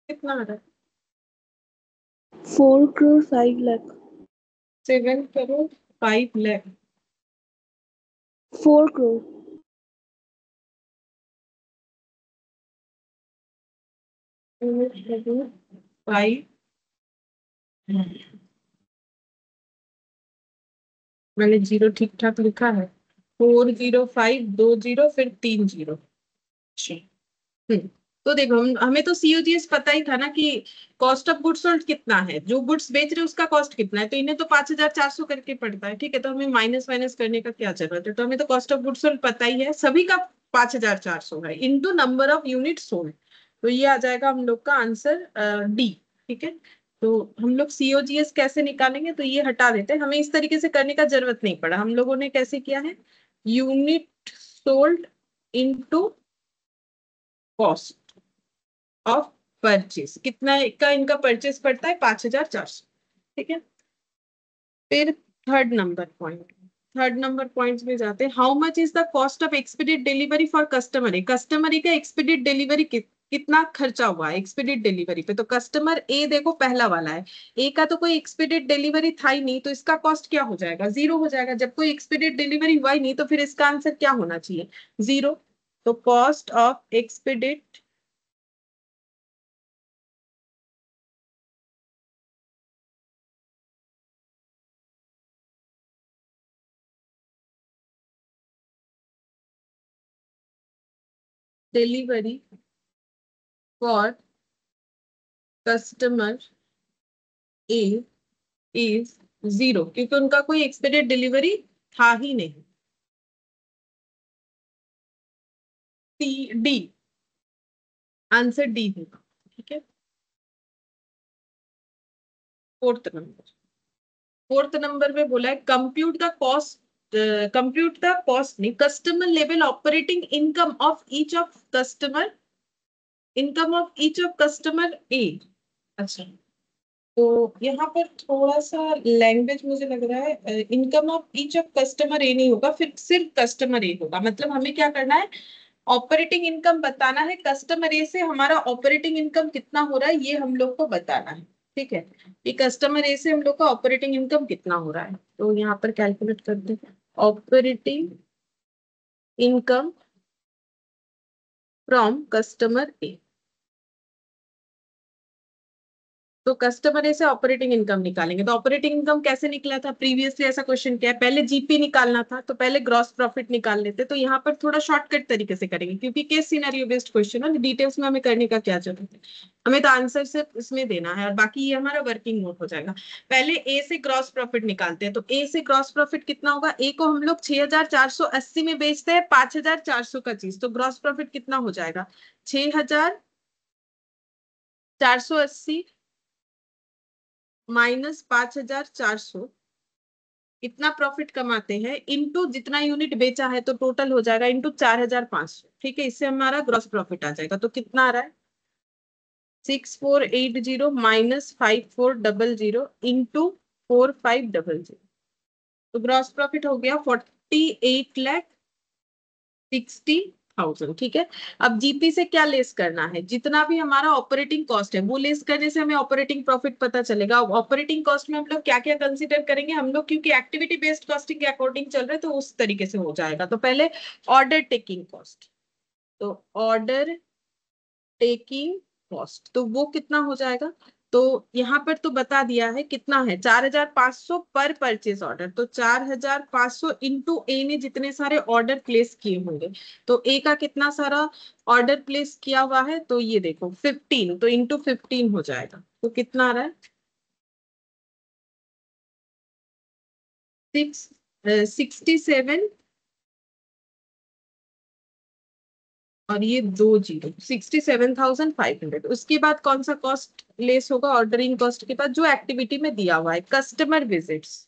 कितना आ रहा है? 4 crore 5 lakh. 7 crore 5 lakh. 4 crore. 4 crore 5। मैंने जीरो ठीक ठाक लिखा है। 405 2 0 फिर 3 0। अच्छा। हम्म। तो देखो हमें तो सीओजीएस पता ही था ना कि कॉस्ट ऑफ गुड्स सोल्ड कितना है, जो गुड्स बेच रहे हैं उसका कॉस्ट कितना है, तो इन्हें तो 5400 करके पड़ता है। ठीक है, तो हमें माइनस माइनस करने का क्या जरूरत है, तो हमें तो कॉस्ट ऑफ गुड्स सोल्ड पता ही है, सभी का 5400 है into number of unit sold. तो ये आ जाएगा हम लोग का आंसर डी। ठीक है, तो हम लोग सीओजीएस कैसे निकालेंगे, तो ये हटा देते हैं, हमें इस तरीके से करने का जरूरत नहीं पड़ा। हम लोगों ने कैसे किया है, unit sold into cost of purchase, कितना का इनका परचेज पड़ता है 5400। ठीक है, फिर थर्ड नंबर पॉइंट में जाते हैं। How much is the cost of expedite delivery for customer A, customer A का एक्सपीडिट डिलीवरी कितना खर्चा हुआ है एक्सपीडिट डिलीवरी पे, तो कस्टमर ए देखो पहला वाला है, ए का तो कोई एक्सपीडिट डिलीवरी था ही नहीं, तो इसका कॉस्ट क्या हो जाएगा, जीरो हो जाएगा। जब कोई एक्सपीडिट डिलीवरी हुआ ही नहीं तो फिर इसका आंसर क्या होना चाहिए, जीरो। तो cost of expedite delivery for customer A is zero, क्योंकि उनका कोई एक्सपेक्टेड डिलीवरी था ही नहीं। डी, आंसर डी होगा। ठीक है, फोर्थ नंबर, फोर्थ नंबर में बोला है compute the cost, compute the cost नहीं, customer level operating income of each of customer, income of each of customer A. अच्छा, तो यहाँ पर थोड़ा सा लैंग्वेज मुझे लग रहा है, income of each of customer A नहीं होगा, फिर सिर्फ कस्टमर ए होगा। मतलब हमें क्या करना है, ऑपरेटिंग इनकम बताना है, कस्टमर ए से हमारा ऑपरेटिंग इनकम कितना हो रहा है ये हम लोग को बताना है। ठीक है, कि कस्टमर ए से हम लोग का ऑपरेटिंग इनकम कितना हो रहा है, तो यहाँ पर कैलकुलेट करते हैं ऑपरेटिंग इनकम फ्रॉम कस्टमर ए। तो कस्टमर ए से ऑपरेटिंग इनकम निकालेंगे, तो ऑपरेटिंग इनकम कैसे निकला था, प्रीवियसली ऐसा क्वेश्चन क्या है, पहले जीपी निकालना था, तो पहले ग्रॉस प्रॉफिट निकाल लेते। तो यहाँ पर थोड़ा शॉर्टकट तरीके से करेंगे, क्योंकि केस सिनेरियो बेस्ड क्वेश्चन है, डिटेल्स में हमें करने का क्या जरूरत है, हमें तो आंसर सिर्फ इसमें देना है और बाकी ये हमारा वर्किंग नोट हो जाएगा। पहले ए से ग्रॉस प्रॉफिट निकालते हैं, तो ए से ग्रॉस प्रॉफिट कितना होगा, ए को हम लोग 6480 में बेचते हैं 5400 का चीज, तो ग्रॉस प्रॉफिट कितना हो जाएगा 6480 माइनस 5400, इतना प्रॉफिट कमाते हैं इनटू जितना यूनिट बेचा है, तो टोटल हो जाएगा इनटू 4500। ठीक है, इससे हमारा ग्रॉस प्रॉफिट आ जाएगा, तो कितना आ रहा है 6480 माइनस 5400 इंटू 4500, तो ग्रॉस प्रॉफिट हो गया 48,60,000। ठीक है, अब जीपी से क्या लेस करना है, जितना भी हमारा ऑपरेटिंग कॉस्ट है वो लेस करने से हमें ऑपरेटिंग प्रॉफिट पता चलेगा। ऑपरेटिंग कॉस्ट में हम लोग क्या क्या कंसीडर करेंगे, हम लोग क्योंकि एक्टिविटी बेस्ड कॉस्टिंग के अकॉर्डिंग चल रहे हैं तो उस तरीके से हो जाएगा। तो पहले ऑर्डर टेकिंग कॉस्ट, तो ऑर्डर टेकिंग कॉस्ट तो वो कितना हो जाएगा, तो यहाँ पर तो बता दिया है कितना है 4500 पर परचेज ऑर्डर, तो 4500 इंटू ए ने जितने सारे ऑर्डर प्लेस किए होंगे, तो ए का कितना सारा ऑर्डर प्लेस किया हुआ है, तो ये देखो 15, तो इंटू 15 हो जाएगा, तो कितना आ रहा है 67 और ये 20 67,500। उसके बाद कौन सा कॉस्ट लेस होगा, ऑर्डरिंग कॉस्ट के बाद जो एक्टिविटी में दिया हुआ है, customer visits,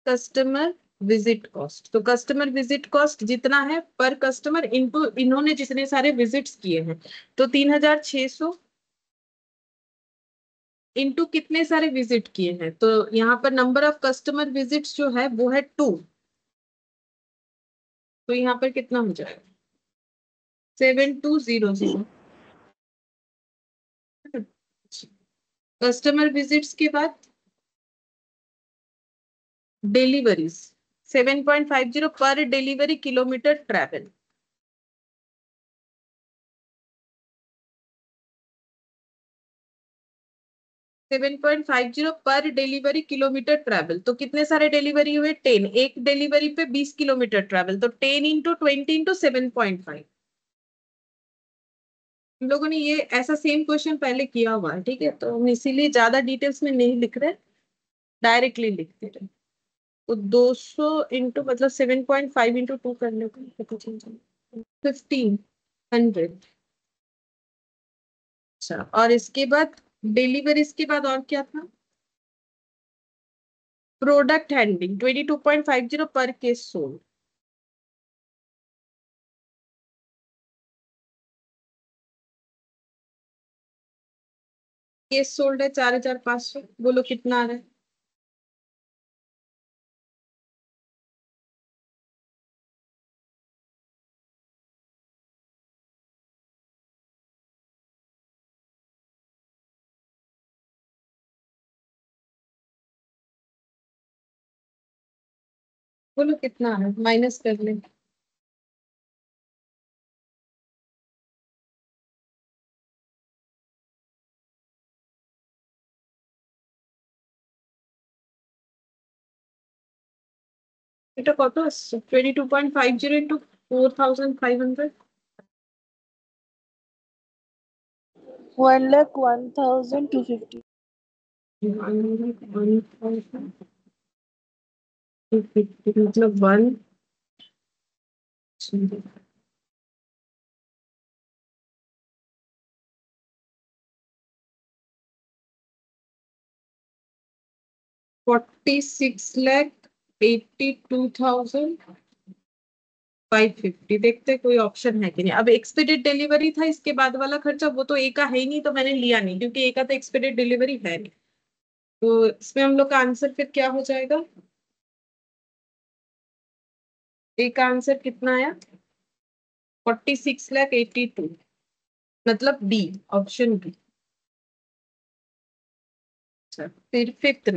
customer visit cost. तो कस्टमर विजिट कॉस्ट जितना है पर कस्टमर इनटू इन्होंने जितने सारे विजिट्स किए हैं, तो 3600 इनटू कितने सारे विजिट किए हैं, तो यहाँ पर नंबर ऑफ कस्टमर विजिट्स जो है वो है 2। तो यहाँ पर कितना हो जाएगा 7200। कस्टमर विजिट्स के बाद डिलीवरीज 7.50 पर delivery kilometre travel. Seven point five zero पर डिलीवरी किलोमीटर ट्रैवल, तो कितने सारे डिलीवरी हुए 10, एक डिलीवरी पे 20 किलोमीटर ट्रैवल, तो 10 इंटू 20 इंटू 7.5। हम लोगों ने ये ऐसा सेम क्वेश्चन पहले किया हुआ है, ठीक है, तो हम इसीलिए ज्यादा डिटेल्स में नहीं लिख रहे, डायरेक्टली लिखते रहे। तो 200 इंटू मतलब 7.5 इंटू 2 करने को 1500। अच्छा, और इसके बाद डिलीवरीज के बाद और क्या था, प्रोडक्ट हैंडलिंग 22.50 पर केस सोल्ड। केस सोल्ड है 4500, बोलो कितना आ रहा है। बोलो कितना आ रहा है, माइनस कर ले। এটা কত আসছে 22.50 into 4500। 1,01,250. 1250 मतलब 1 46,82,550। देखते हैं कोई ऑप्शन है कि नहीं। अब एक्सपीडेड डिलीवरी था, इसके बाद वाला खर्चा वो तो ए का है ही नहीं, तो मैंने लिया नहीं क्योंकि ए का तो एक्सपीडेड डिलीवरी है नहीं। तो इसमें हम लोग का आंसर फिर क्या हो जाएगा, ए का आंसर कितना आया 46,82,000, मतलब डी, ऑप्शन बी। अच्छा, फिर फिफ्थ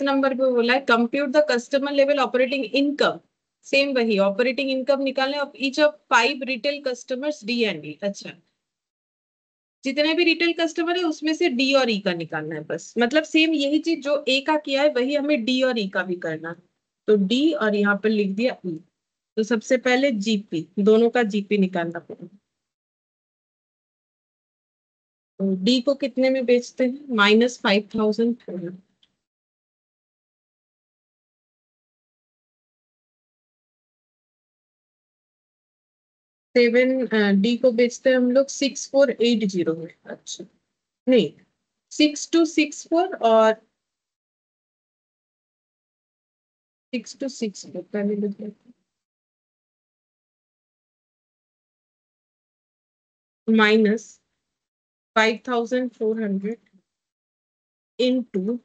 नंबर पे बोला है compute the customer level operating income. Same वही ऑपरेटिंग इनकम निकालने of each of 5 retail customers D and E. अच्छा, जितने भी रिटेल कस्टमर है उसमें से डी और ई का निकालना है बस, मतलब सेम यही चीज जो ए का किया है वही हमें डी और ई का भी करना है। तो डी और यहाँ पर लिख दिया ई। तो सबसे पहले जीपी, दोनों का जीपी निकालना पड़ेगा। तो डी को कितने में बेचते हैं -5,400। 7 डी को बेचते हैं हम लोग 6480 में। अच्छा, नहीं 6264 और 6 to 6 पहले लिख लेते हैं, -5400 इंटू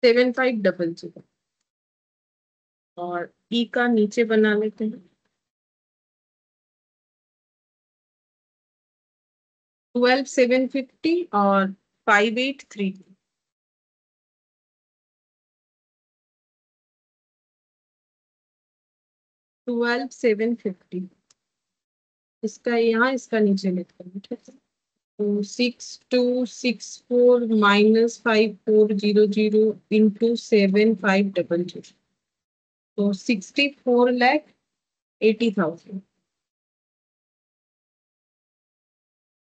7500। और ई का नीचे बना लेते हैं 12,750 और 5,830। 12,750 इसका यहाँ, इसका नीचे लिखते हैं, ठीक है। तो 6264 -5400 इंटू 7500, तो 64,80,000।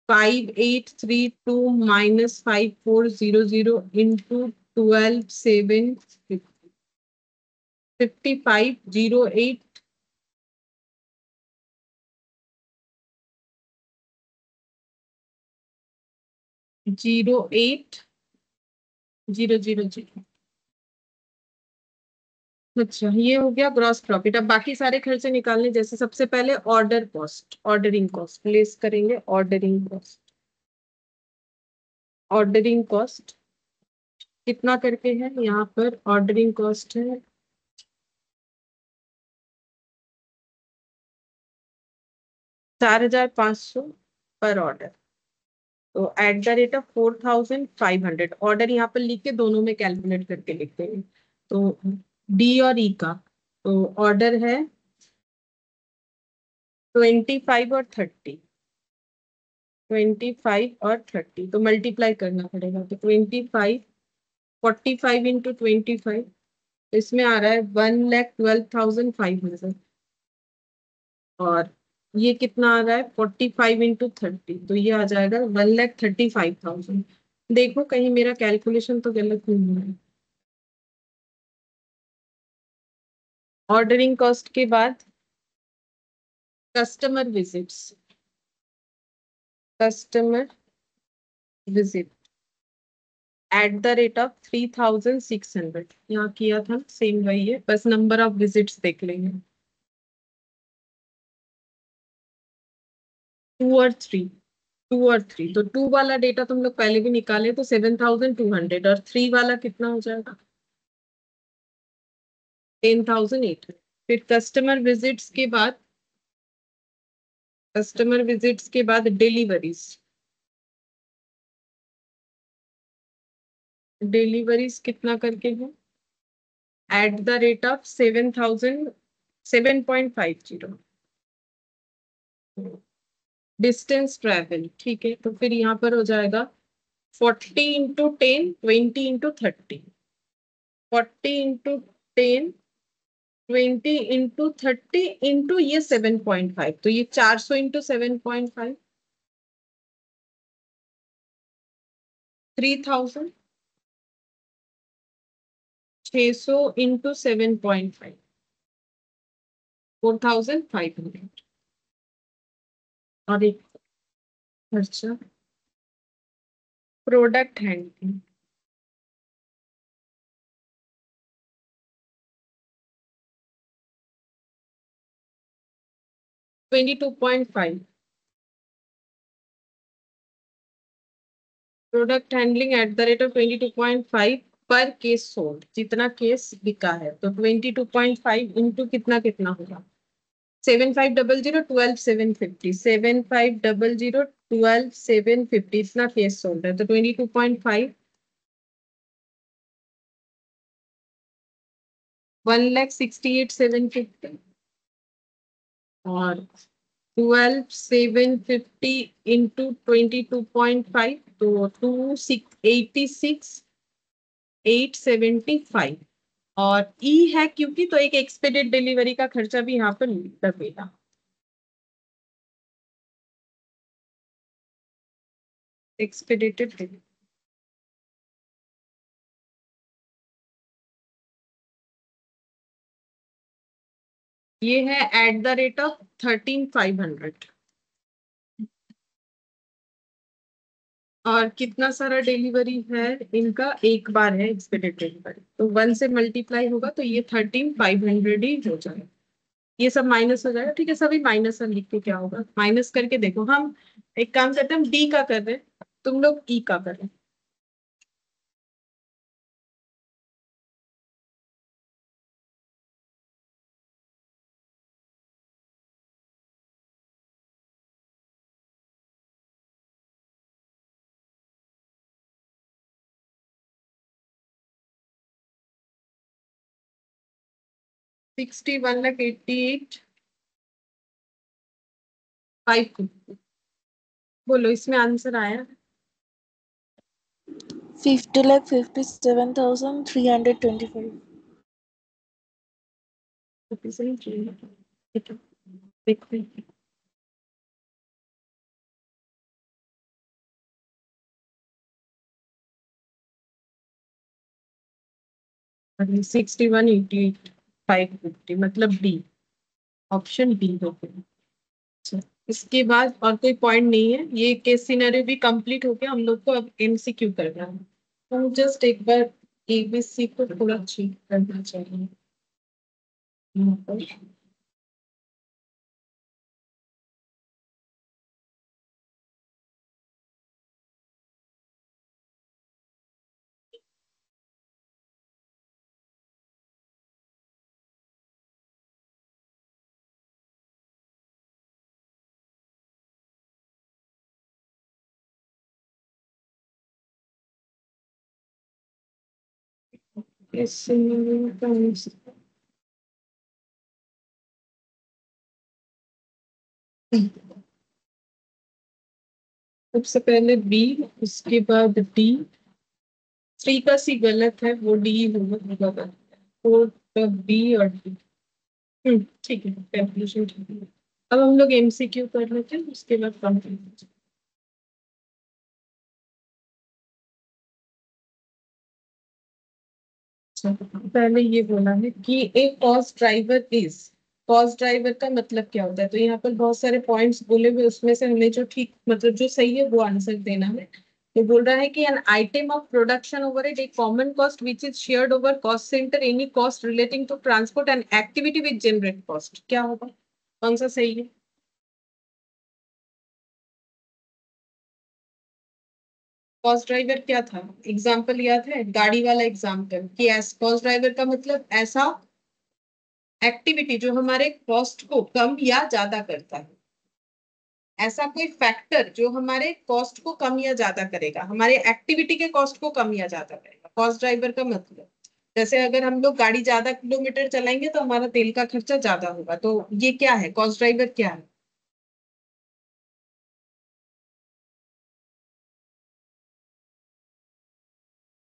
5832 -5400 इंटू 12,750, 5508। 08 000। अच्छा, ये हो गया ग्रॉस प्रॉफिट। अब बाकी सारे खर्चे निकालने, जैसे सबसे पहले order cost, ordering cost place करेंगे। ऑर्डरिंग कॉस्ट, ऑर्डरिंग कॉस्ट कितना करके है यहाँ पर? ऑर्डरिंग कॉस्ट है 4500 पर ऑर्डर। तो at the rate of 4500 order यहाँ पर लिख के दोनों में कैलकुलेट करके लिखते हैं। तो डी और ई का, तो ऑर्डर है 25 और 30, 25 और 30, तो मल्टीप्लाई करना पड़ेगा। तो 25, 45 इंटू 25, तो इसमें आ रहा है 1,12,500। और ये कितना आ रहा है? 45 इंटू 30, तो ये आ जाएगा 1,35,000। देखो कहीं मेरा कैलकुलेशन तो गलत नहीं हो रहा है। ऑर्डरिंग कॉस्ट के बाद customer visits, customer visit at the rate of 3,600। यहाँ किया था सेम वही है, बस नंबर ऑफ विजिट्स देख लेंगे। 2 और 3, तो 2 वाला डेटा तुम लोग पहले भी निकाले, तो 7,200, और 3 वाला कितना हो जाएगा? 10,800। फिर कस्टमर विजिट्स के बाद डिलीवरीज, डिलीवरीज कितना करके है? At the rate of 7,750। Distance travel, ठीक है, तो फिर यहाँ पर हो जाएगा 40 into 10, 20 into 30, 40 into 10, 20 into 30 into ये 7.5, तो ये 400 इंटू 7.5, 3,000। 600 इंटू 7.5, 4,500। और एक खर्चा product handling, 22.5। Product handling at the rate of 22.5 पर केस सोल्ड, जितना केस बिका है, तो 22.5 इंटू कितना कितना होगा? 7500, 12,750, 7500, 12,750, इतना केस सोल्ड है, तो 22.5, 1,68,750, और 12,750 इंटू 22.5, तो 2,86,875। और ई है क्योंकि, तो एक एक्सपेडेड डिलीवरी का खर्चा भी यहाँ पर लगेगा। एक्सपेडेटेड डिलीवरी ये है एट द रेट ऑफ 13,500। और कितना सारा डिलीवरी है इनका? एक बार है एक्सपेक्टेड डिलीवरी, तो 1 से मल्टीप्लाई होगा, तो ये 13,500 ही हो जाएगा। ये सब माइनस हो जाएगा, ठीक है, सभी माइनस लिख के क्या होगा, माइनस करके देखो। हम एक काम करते हैं, हम डी का कर रहे हैं, तुम लोग ई का कर रहे हैं। सिक्सटी 1,88,550। बोलो इसमें आंसर आया? 50,57,325। ठीक है, देखते हैं। 61,88,550, मतलब डी, ऑप्शन डी हो गया। अच्छा, इसके बाद और कोई पॉइंट नहीं है, ये केस सिनेरियो भी कंप्लीट हो गया। हम लोग को अब एमसीक्यू करना है। तो जस्ट एक बार एबीसी को थोड़ा चेक करना चाहिए यहाँ पर। सबसे पहले बी, उसके बाद डी। 3 का सी गलत है, वो डी होगा। 4 का बी और डी। ठीक है, कैलकुलेशन ठीक है। अब हम लोग एमसीक्यू कर लेते हैं, उसके बाद कंप्लीट। पहले ये बोला है कि एक cost driver is, cost driver का मतलब क्या होता है। तो यहाँ पर बहुत सारे पॉइंट्स बोले हुए, उसमें से हमें जो ठीक मतलब जो सही है वो आंसर देना है। तो बोल रहा है कि an item of production over a common cost which is shared over cost centre, any cost relating to transport and activity which generate cost. क्या होगा, कौन सा सही है? कॉस्ट ड्राइवर क्या था, एग्जाम्पल याद है, गाड़ी वाला एग्जाम्पल कि कॉस्ट ड्राइवर का मतलब ऐसा एक्टिविटी जो हमारे कॉस्ट को कम या ज्यादा करता है, ऐसा कोई फैक्टर जो हमारे कॉस्ट को कम या ज्यादा करेगा, हमारे एक्टिविटी के कॉस्ट को कम या ज्यादा करेगा। कॉस्ट ड्राइवर का मतलब जैसे अगर हम लोग गाड़ी ज्यादा किलोमीटर चलाएंगे तो हमारा तेल का खर्चा ज्यादा होगा। तो ये क्या है, कॉस्ट ड्राइवर क्या है?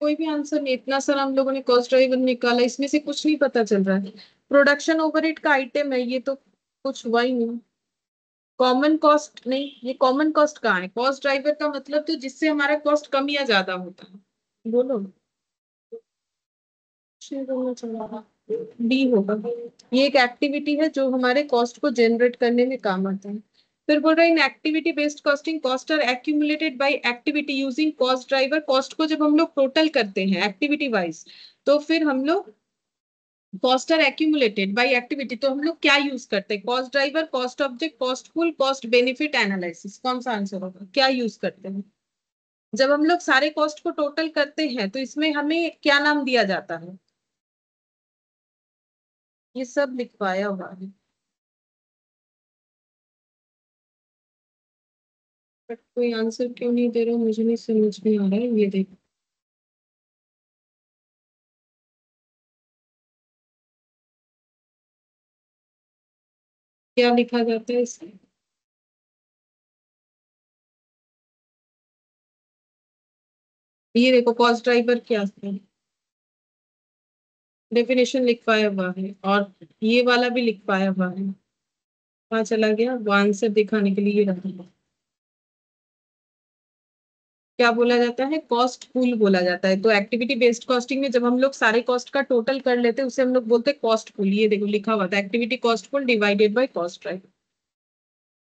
कोई भी आंसर नहीं, इतना सारा हम लोगों ने कॉस्ट ड्राइवर निकाला, इसमें से कुछ नहीं पता चल रहा है। प्रोडक्शन ओवरहेड का आइटम है ये, तो कुछ हुआ ही नहीं। कॉमन कॉस्ट नहीं, ये कॉमन कॉस्ट कहाँ है? कॉस्ट ड्राइवर का मतलब तो जिससे हमारा कॉस्ट कम या ज्यादा होता है। बोलो, डी होगा। ये एक एक्टिविटी है जो हमारे कॉस्ट को जनरेट करने में काम आता है। फिर बोल रहा है in activity based costing cost are accumulated by activity using cost driver. Cost को जब हम लोग टोटल करते हैं एक्टिविटी वाइज, तो फिर हम लोग cost are accumulated by activity, तो हम लोग क्या यूज करते हैं? Cost driver, cost object, cost pool, cost benefit analysis. कौन सा आंसर होगा, क्या यूज करते हैं? जब हम लोग सारे कॉस्ट को टोटल करते हैं तो इसमें हमें क्या नाम दिया जाता है? ये सब लिखवाया हुआ है, बट कोई आंसर क्यों नहीं दे रहा, मुझे नहीं समझ में आ रहा है। ये देखो, क्या लिखा जाता है इसमें? ये देखो, कॉस्ट ड्राइवर क्या है, डेफिनेशन लिखवाया हुआ है, और ये वाला भी लिखवाया हुआ है। कहाँ चला गया वो, आंसर दिखाने के लिए ये रखा। क्या बोला जाता है? कॉस्ट पूल बोला जाता है। तो एक्टिविटी बेस्ड कॉस्टिंग में जब हम लोग सारे कॉस्ट का टोटल कर लेते हैं उसे हम लोग बोलते हैं कॉस्ट पूल। ये देखो लिखा हुआ था, activity cost pool divided by cost driver.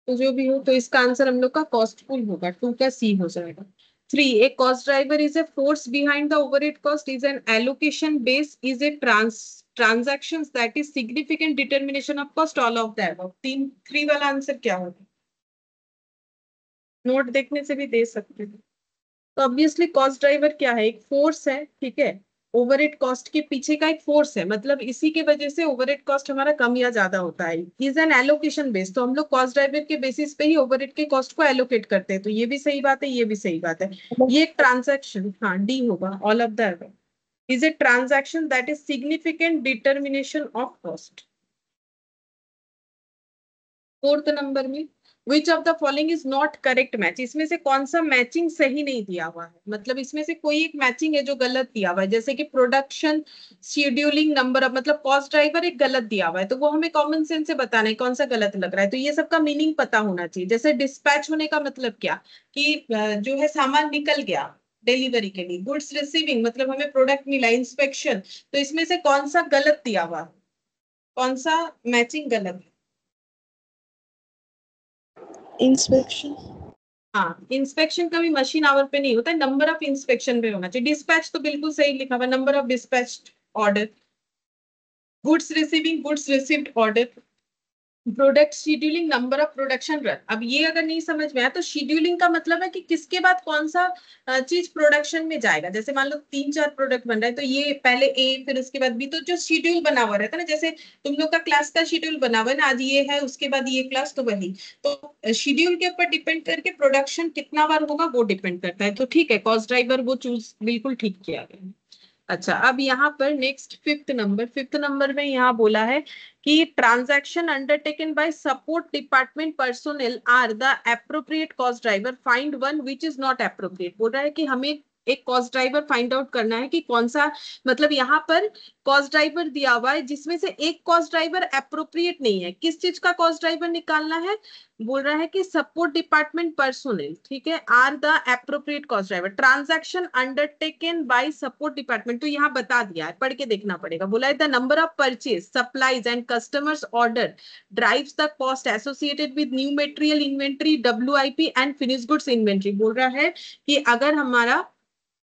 तो जो भी हो, तो इसका आंसर हम लोग का कॉस्ट पूल होगा, 2 का सी हो जाएगा। 3, A cost driver is a force behind the overhead cost, is an allocation base, is a transactions that is significant determination of cost, all of the above। 3 वाला आंसर क्या होगा? नोट देखने से भी दे सकते हैं। तो ऑब्वियसली कॉस्ट ड्राइवर क्या है, एक फोर्स है, ठीक है। ओवरहेड कॉस्ट के पीछे का एक फोर्स है, मतलब इसी के वजह से ओवरहेड कॉस्ट हमारा कम या ज्यादा होता है। इज एन एलोकेशन बेस, तो हम लोग कॉस्ट ड्राइवर के बेसिस पे ही ओवरहेड के कॉस्ट को एलोकेट करते हैं। तो ये भी सही बात है, ये भी सही बात है। ये एक ट्रांजैक्शन, हाँ डी होगा, all of the is a transaction that is significant determination of cost. 4th number में which of the following is not correct match, इसमें से कौन सा मैचिंग सही नहीं दिया हुआ है, मतलब इसमें से कोई एक मैचिंग है जो गलत दिया हुआ है। जैसे कि प्रोडक्शन शेड्यूलिंग नंबर ऑफ, मतलब कॉस्ट ड्राइवर एक गलत दिया हुआ है, तो वो हमें कॉमन सेंस से बताना है कौन सा गलत लग रहा है। तो ये सबका मीनिंग पता होना चाहिए। जैसे डिस्पैच होने का मतलब क्या, कि जो है सामान निकल गया डिलीवरी के लिए। गुड्स रिसीविंग मतलब हमें प्रोडक्ट मिला। इंस्पेक्शन, तो इसमें से कौन सा गलत दिया हुआ है, कौन सा मैचिंग गलत है? Inspection. हाँ, इंस्पेक्शन का भी मशीन आवर पे नहीं होता है, नंबर ऑफ इंस्पेक्शन पे होना चाहिए। डिस्पैच तो बिल्कुल सही लिखा हुआ, number of dispatched order. Goods receiving, goods received order. Product scheduling, number of production run. अब ये अगर नहीं समझ में आया तो शेड्यूलिंग का मतलब है कि किसके बाद कौन सा चीज प्रोडक्शन में जाएगा। जैसे मान लो 3-4 प्रोडक्ट बन रहा है तो ये पहले ए फिर उसके बाद बी, तो जो शेड्यूल बना हुआ रहता है ना, जैसे तुम लोग का क्लास का शेड्यूल बना हुआ है ना, आज ये है उसके बाद ये क्लास, तो वही। तो शेड्यूल के ऊपर डिपेंड करके प्रोडक्शन कितना बार होगा वो डिपेंड करता है। तो ठीक है, कॉस्ट ड्राइवर वो चूज बिल्कुल ठीक किया गया है। अच्छा, अब यहाँ पर नेक्स्ट फिफ्थ नंबर में यहाँ बोला है कि transaction undertaken by support department personnel are the appropriate cost driver, find one which is not appropriate. बोल रहा है कि हमें एक कॉस्ट ड्राइवर फाइंड आउट करना है कि कौन सा, मतलब यहाँ पर कॉस्ट ड्राइवर दिया हुआ है जिसमें से एक कॉस्ट ड्राइवर एप्रोप्रिएट नहीं है। किस चीज का कॉस्ट ड्राइवर निकालना है? बोल रहा है कि सपोर्ट डिपार्टमेंट पर्सोनेल, ठीक है, are the appropriate cost driver, transaction undertaken by support department. तो यहाँ बता दिया है, पढ़ के देखना पड़ेगा। बोला है the number of purchase supplies and customers order drives the cost associated with new material inventory, WIP and finish goods inventory. बोल रहा है कि अगर हमारा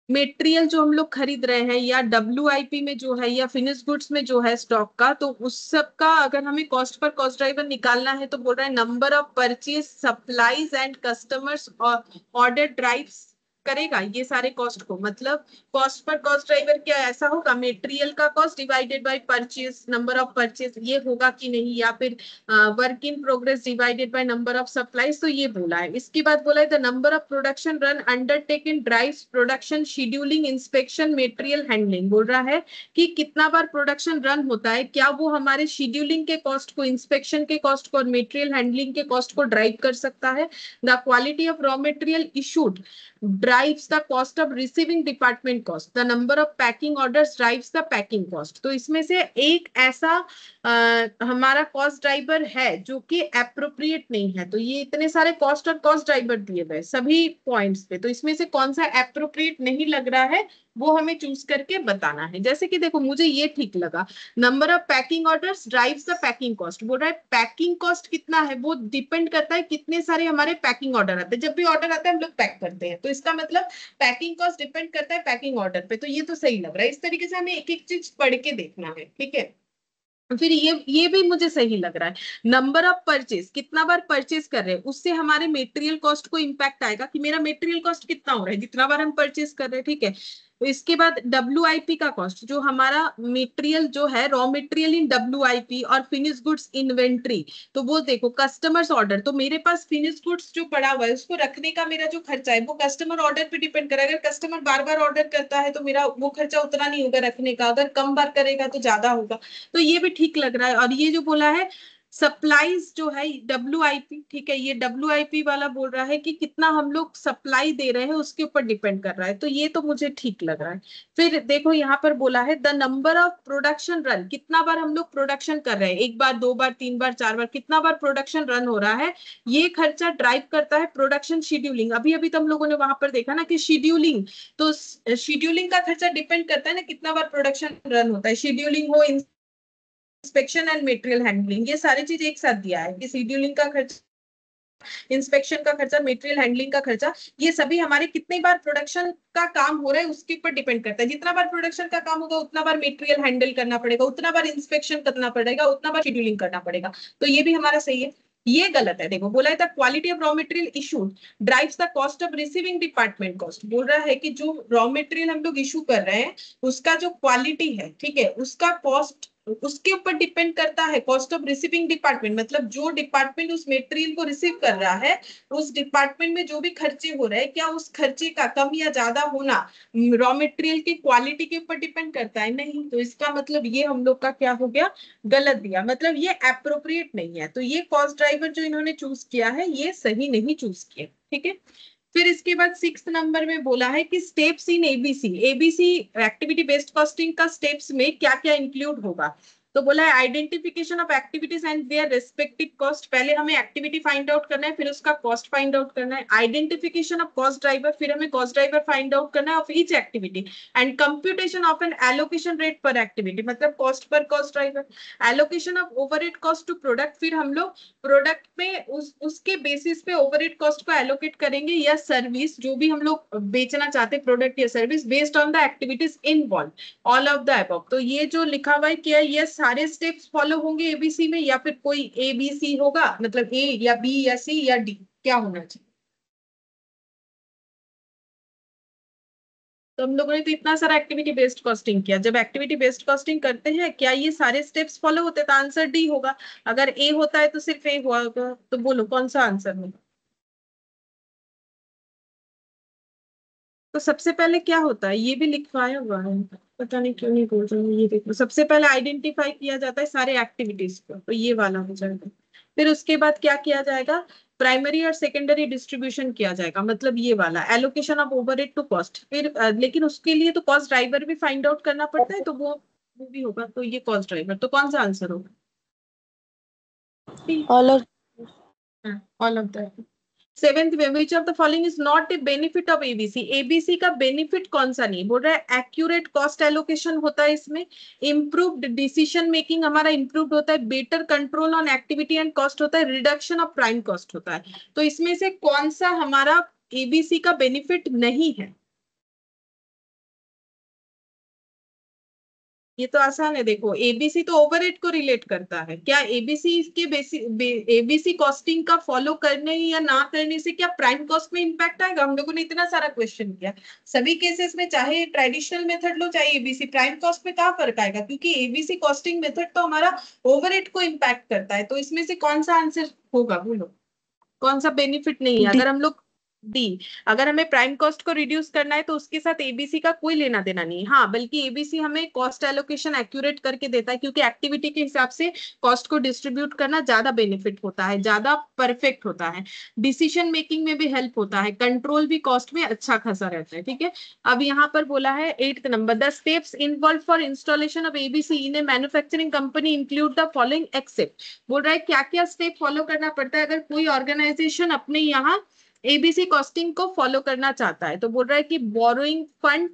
मेटेरियल जो हम लोग खरीद रहे हैं या डब्ल्यूआईपी में जो है या फिनिश गुड्स में जो है स्टॉक का, तो उस सब का अगर हमें कॉस्ट पर कॉस्ट ड्राइवर निकालना है तो बोल रहा है number of purchase supplies and customers order drives करेगा ये सारे कॉस्ट को। मतलब कॉस्ट पर कॉस्ट ड्राइवर क्या ऐसा होगा, मेटेरियल का cost divided by purchase, number of purchase, ये होगा कि नहीं, या फिर work in progress divided by number of supplies. तो ये बोला है। इसके बाद बोला है the number of production run undertaken drives production scheduling inspection material handling. बोल रहा है कि कितना बार प्रोडक्शन रन होता है, क्या वो हमारे शेड्यूलिंग के कॉस्ट को, इंस्पेक्शन के कॉस्ट को और मटेरियल हैंडलिंग के कॉस्ट को ड्राइव कर सकता है। The quality of raw material issued drives the cost of receiving department cost, the number of packing orders drives the packing cost। तो इसमें से एक ऐसा हमारा कॉस्ट ड्राइवर है जो कि एप्रोप्रिएट नहीं है। तो ये इतने सारे कॉस्ट और कॉस्ट ड्राइवर दिए गए सभी पॉइंट्स पे, तो इसमें से कौन सा एप्रोप्रिएट नहीं लग रहा है वो हमें चूज करके बताना है। जैसे कि देखो मुझे ये ठीक लगा, number of packing orders drives the packing cost. बोल रहा है पैकिंग कॉस्ट कितना है वो डिपेंड करता है कितने सारे हमारे पैकिंग ऑर्डर आते हैं। जब भी ऑर्डर आता है हम लोग पैक करते हैं, तो इसका मतलब पैकिंग कॉस्ट डिपेंड करता है पैकिंग ऑर्डर पे। तो ये तो सही लग रहा है। इस तरीके से हमें एक एक चीज पढ़ के देखना है, ठीक है। फिर ये भी मुझे सही लग रहा है, नंबर ऑफ परचेज, कितना बार परचेज कर रहे हैं उससे हमारे मेटेरियल कॉस्ट को इंपैक्ट आएगा कि मेरा मेटेरियल कॉस्ट कितना हो रहा है जितना बार हम परचेज कर रहे हैं, ठीक है। तो इसके बाद डब्ल्यूआईपी का कॉस्ट, जो हमारा मेटेरियल जो है रॉ मेटेरियल इन डब्ल्यूआईपी और फिनिश गुड्स इन्वेंट्री। तो वो देखो कस्टमर्स ऑर्डर, तो मेरे पास फिनिश गुड्स जो पड़ा हुआ है उसको रखने का मेरा जो खर्चा है वो कस्टमर ऑर्डर पे डिपेंड करेगा। अगर कस्टमर बार बार ऑर्डर करता है तो मेरा वो खर्चा उतना नहीं होगा रखने का, अगर कम बार करेगा तो ज्यादा होगा। तो ये भी ठीक लग रहा है। और ये जो बोला है सप्लाईज जो है डब्ल्यूआईपी, ठीक है, ये डब्ल्यूआईपी वाला बोल रहा है कि कितना हम लोग सप्लाई दे रहे हैं उसके ऊपर डिपेंड कर रहा है। तो ये तो मुझे ठीक लग रहा है। फिर देखो यहाँ पर बोला है the number of production run, कितना बार हम लोग प्रोडक्शन कर रहे हैं, एक बार, दो बार, तीन बार, चार बार, कितना बार प्रोडक्शन रन हो रहा है, ये खर्चा ड्राइव करता है प्रोडक्शन शेड्यूलिंग। अभी अभी तो हम लोगों ने वहां पर देखा ना कि शेड्यूलिंग, तो शेड्यूलिंग का खर्चा डिपेंड करता है ना कितना बार प्रोडक्शन रन होता है, शेड्यूलिंग हो, इंस्पेक्शन एंड मटेरियल हैंडलिंग, ये सारी चीज एक साथ दिया है कि शेड्यूलिंग का खर्चा, इंस्पेक्शन का खर्चा, मटेरियल हैंडलिंग का खर्चा, ये सभी हमारे कितनी बार प्रोडक्शन का काम हो रहा है उसके ऊपर डिपेंड करता है। जितना बार प्रोडक्शन का काम होगा उतना बार मटेरियल हैंडल करना पड़ेगा, उतना बार इंस्पेक्शन करना पड़ेगा, उतना बार शेड्यूलिंग करना पड़ेगा। तो ये भी हमारा सही है। ये गलत है, देखो बोला है the quality of raw material issued drives the cost of receiving department cost. बोल रहा है कि जो रॉ मटेरियल हम लोग इशू कर रहे हैं उसका जो क्वालिटी है, ठीक है, उसका कॉस्ट उसके ऊपर डिपेंड करता है कॉस्ट ऑफ रिसीविंग डिपार्टमेंट। मतलब जो डिपार्टमेंट उस मटेरियल को रिसीव कर रहा है उस डिपार्टमेंट में जो भी खर्चे हो रहे हैं, क्या उस खर्चे का कम या ज्यादा होना रॉ मटेरियल की क्वालिटी के ऊपर डिपेंड करता है? नहीं। तो इसका मतलब ये हम लोग का क्या हो गया, गलत दिया, मतलब ये एप्रोप्रिएट नहीं है। तो ये कॉस्ट ड्राइवर जो इन्होंने चूज किया है ये सही नहीं चूज किया, ठीक है। फिर इसके बाद 6 नंबर में बोला है कि steps in ABC, ABC activity based costing का स्टेप्स में क्या क्या इंक्लूड होगा। तो बोला है identification of activities and their respective cost. पहले हमें एक्टिविटी फाइंड आउट करना है, फिर उसका कॉस्ट फाइंड आउट करना है। आइडेंटिफिकेशन ऑफ कॉस्ट ड्राइवर, फिर हमें कॉस्ट ड्राइवर फाइंड आउट करना है of each activity and computation of an allocation rate per activity, मतलब कॉस्ट पर cost driver. Allocation of overhead cost to product, फिर हम लोग प्रोडक्ट में उसके बेसिस पे ओवरहेड कॉस्ट को एलोकेट करेंगे या सर्विस, जो भी हम लोग बेचना चाहते हैं प्रोडक्ट या service, based on the activities involve, all of the above. तो ये जो लिखा हुआ है क्या ये सारे स्टेप्स फॉलो होंगे एबीसी में, या फिर कोई एबीसी होगा, मतलब ए या बी या सी या डी, क्या होना चाहिए? तो हम लोगों ने तो इतना सारा एक्टिविटी बेस्ड कॉस्टिंग किया, जब एक्टिविटी बेस्ड कॉस्टिंग करते हैं क्या ये सारे स्टेप्स फॉलो होते हैं? तो आंसर डी होगा। अगर ए होता है तो सिर्फ ए हुआ होगा। तो बोलो कौन सा आंसर होगा? तो सबसे पहले क्या होता है, ये भी लिखवाया हुआ है, पता नहीं क्यों नहीं बोल रहा हूँ। ये देखो, सबसे पहले आइडेंटिफाई किया जाता है सारे एक्टिविटीज को, तो ये वाला हो जाएगा। फिर उसके बाद क्या किया जाएगा? प्राइमरी और सेकेंडरी डिस्ट्रीब्यूशन किया जाएगा, मतलब ये वाला allocation of overhead to cost. फिर लेकिन उसके लिए तो कॉस्ट ड्राइवर भी फाइंड आउट करना पड़ता है, तो वो भी होगा। तो ये कॉस्ट ड्राइवर, तो कौन सा आंसर होगा? All of all of that. Seventh में which of the following is not a benefit of ABC? ABC का बेनिफिट कौन सा नहीं? बोल रहा है एक्यूरेट कॉस्ट एलोकेशन होता है इसमें, इम्प्रूव्ड डिसीजन मेकिंग हमारा इम्प्रूव्ड होता है, better control on activity and cost होता है, रिडक्शन ऑफ प्राइम कॉस्ट होता है। तो इसमें से कौन सा हमारा एबीसी का बेनिफिट नहीं है? ये तो आसान है, देखो एबीसी तो ओवरहेड को रिलेट करता है। क्या एबीसी के एबीसी कॉस्टिंग का फॉलो करने या ना करने से क्या प्राइम कॉस्ट में इंपैक्ट आएगा? हम लोगों ने इतना सारा क्वेश्चन किया, सभी केसेस में चाहे ट्रेडिशनल मेथड लो चाहे एबीसी, प्राइम कॉस्ट में क्या फर्क आएगा? क्योंकि एबीसी कॉस्टिंग मेथड तो हमारा ओवरहेड को इम्पैक्ट करता है। तो इसमें से कौन सा आंसर होगा, बोलो कौन सा बेनिफिट नहीं है? D. अगर हम लोग डी, अगर हमें प्राइम कॉस्ट को रिड्यूस करना है तो उसके साथ एबीसी का कोई लेना देना नहीं है। हाँ, बल्कि एबीसी हमें कॉस्ट एलोकेशन एक्यूरेट करके देता है, क्योंकि एक्टिविटी के हिसाब से कॉस्ट को डिस्ट्रीब्यूट करना ज्यादा बेनिफिट होता है, ज्यादा परफेक्ट होता है। डिसीजन मेकिंग में भी हेल्प होता है, कंट्रोल भी कॉस्ट में अच्छा खासा रहता है। ठीक है, अब यहाँ पर बोला है 8th number, the steps involve for installation of ABC in A manufacturing company include the following except. बोल रहा है क्या क्या स्टेप फॉलो करना पड़ता है अगर कोई ऑर्गेनाइजेशन अपने यहाँ एबीसी कॉस्टिंग को फॉलो करना चाहता है? तो बोल रहा है कि borrowing fund,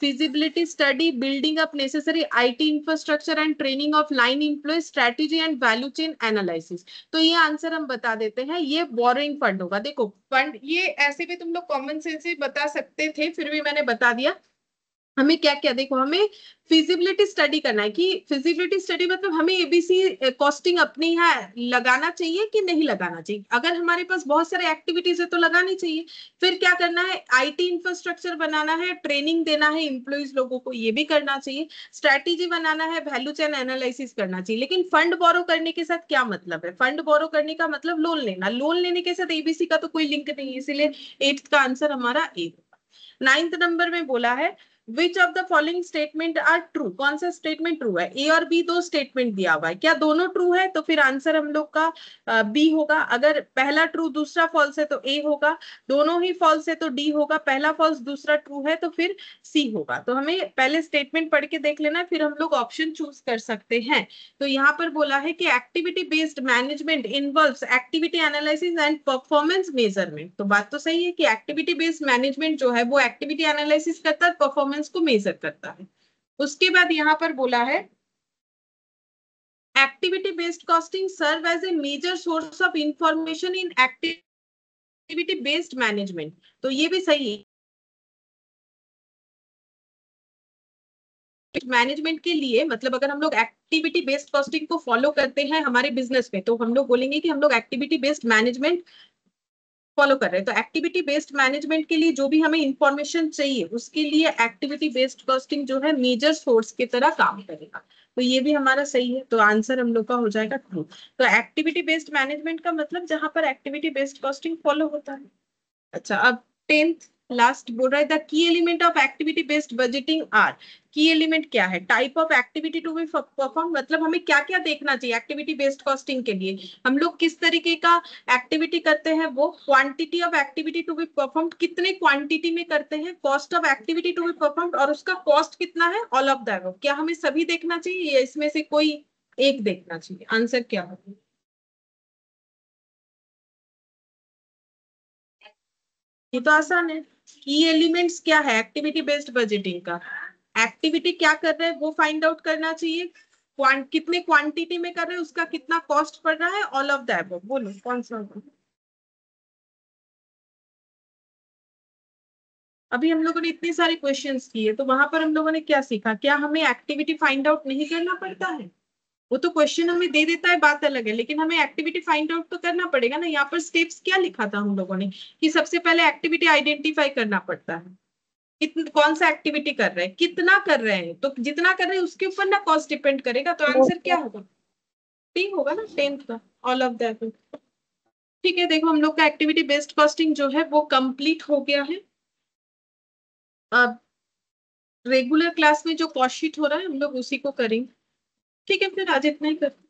feasibility study, building up necessary IT infrastructure and training of line employees, strategy and value chain analysis। तो ये आंसर हम बता देते हैं, ये बोरोइंग फंड होगा। देखो फंड ये ऐसे भी तुम लोग कॉमन सेंस से बता सकते थे, फिर भी मैंने बता दिया। हमें क्या क्या, देखो हमें फिजिबिलिटी स्टडी करना है, कि फिजिबिलिटी स्टडी मतलब हमें एबीसी कॉस्टिंग अपने यहाँ लगाना चाहिए कि नहीं लगाना चाहिए। अगर हमारे पास बहुत सारे एक्टिविटीज है तो लगानी चाहिए। फिर क्या करना है? आईटी इंफ्रास्ट्रक्चर बनाना है, ट्रेनिंग देना है एम्प्लॉइज लोगों को, ये भी करना चाहिए। स्ट्रैटेजी बनाना है, वैल्यू चेन एनालिसिस करना चाहिए। लेकिन फंड बोरो करने के साथ क्या मतलब है? फंड बोरो करने का मतलब लोन लेना, लोन लेने के साथ एबीसी का तो कोई लिंक नहीं है, इसीलिए 8th का आंसर हमारा ए। 9th नंबर में बोला है which of the following statement are true? कौन सा स्टेटमेंट ट्रू है? ए और बी दो स्टेटमेंट दिया हुआ है, क्या दोनों ट्रू है? तो फिर आंसर हम लोग का बी होगा। अगर पहला ट्रू दूसरा फॉल्स है तो ए होगा, दोनों ही फॉल्स है तो डी होगा, पहला फॉल्स दूसरा ट्रू है तो फिर सी होगा। तो हमें पहले स्टेटमेंट पढ़ के देख लेना, फिर हम लोग ऑप्शन चूज कर सकते हैं। तो यहाँ पर बोला है कि activity based management involves activity analysis and performance measurement. तो बात तो सही है कि एक्टिविटी बेस्ड मैनेजमेंट जो है वो एक्टिविटी एनालिसिस करता है, परफॉर्मेंस को मेजर करता है। उसके बाद यहाँ पर बोला है activity based costing serve as a major source of information in activity based management. तो ये भी सही है, मैनेजमेंट के लिए मतलब अगर हम लोग एक्टिविटी बेस्ड कॉस्टिंग को फॉलो करते हैं हमारे बिजनेस में, तो हम लोग बोलेंगे कि हम लोग एक्टिविटी बेस्ड मैनेजमेंट फॉलो कर रहे हैं। तो एक्टिविटी बेस्ड मैनेजमेंट के लिए जो भी हमें इंफॉर्मेशन चाहिए उसके लिए एक्टिविटी बेस्ड कॉस्टिंग जो है मेजर सोर्स की तरह काम करेगा। तो ये भी हमारा सही है, तो आंसर हम लोग का हो जाएगा ट्रू। तो एक्टिविटी बेस्ड मैनेजमेंट का मतलब जहां पर एक्टिविटी बेस्ड कॉस्टिंग फॉलो होता है। अच्छा, अब 10th लास्ट बोल रहा है the key element of activity based budgeting are. Key element क्या है? Type of activity to be perform, मतलब हमें क्या क्या देखना चाहिए एक्टिविटी बेस्ड कॉस्टिंग के लिए? हम लोग किस तरीके का एक्टिविटी करते हैं, वो quantity of activity to be perform, कितने क्वांटिटी में करते हैं, cost of activity to be perform और उसका कॉस्ट कितना है, ऑल ऑफ दैट। क्या हमें सभी देखना चाहिए या इसमें से कोई एक देखना चाहिए आंसर क्या होगा। ये तो आसान है। की एलिमेंट्स क्या है एक्टिविटी बेस्ड बजटिंग का? एक्टिविटी क्या कर रहे हैं वो फाइंड आउट करना चाहिए, कितने क्वांटिटी में कर रहे हैं, उसका कितना कॉस्ट पड़ रहा है, ऑल ऑफ दैट। बोलो कौन सा होगा? अभी हम लोगों ने इतने सारे क्वेश्चंस किए तो वहां पर हम लोगों ने क्या सीखा? क्या हमें एक्टिविटी फाइंड आउट नहीं करना पड़ता है? वो तो क्वेश्चन हमें दे देता है, बात अलग है, लेकिन हमें एक्टिविटी फाइंड आउट तो करना पड़ेगा ना। यहाँ पर स्टेप्स क्या लिखा था हम लोगों ने कि सबसे पहले एक्टिविटी आइडेंटिफाई करना पड़ता है, कौन सा एक्टिविटी कर रहे हैं, कितना कर रहे हैं, तो जितना कर रहे हैं उसके ऊपर ना कॉस्ट डिपेंड करेगा, तो आंसर क्या होगा? टी होगा ना, 10th का ऑल ऑफ दैट। ठीक है, देखो हम लोग का एक्टिविटी बेस्ड कॉस्टिंग जो है वो कंप्लीट हो गया है। अब रेगुलर क्लास में जो कॉस्ट शीट हो रहा है हम लोग उसी को करेंगे। ठीक है, फिर आज इतना ही करते हैं।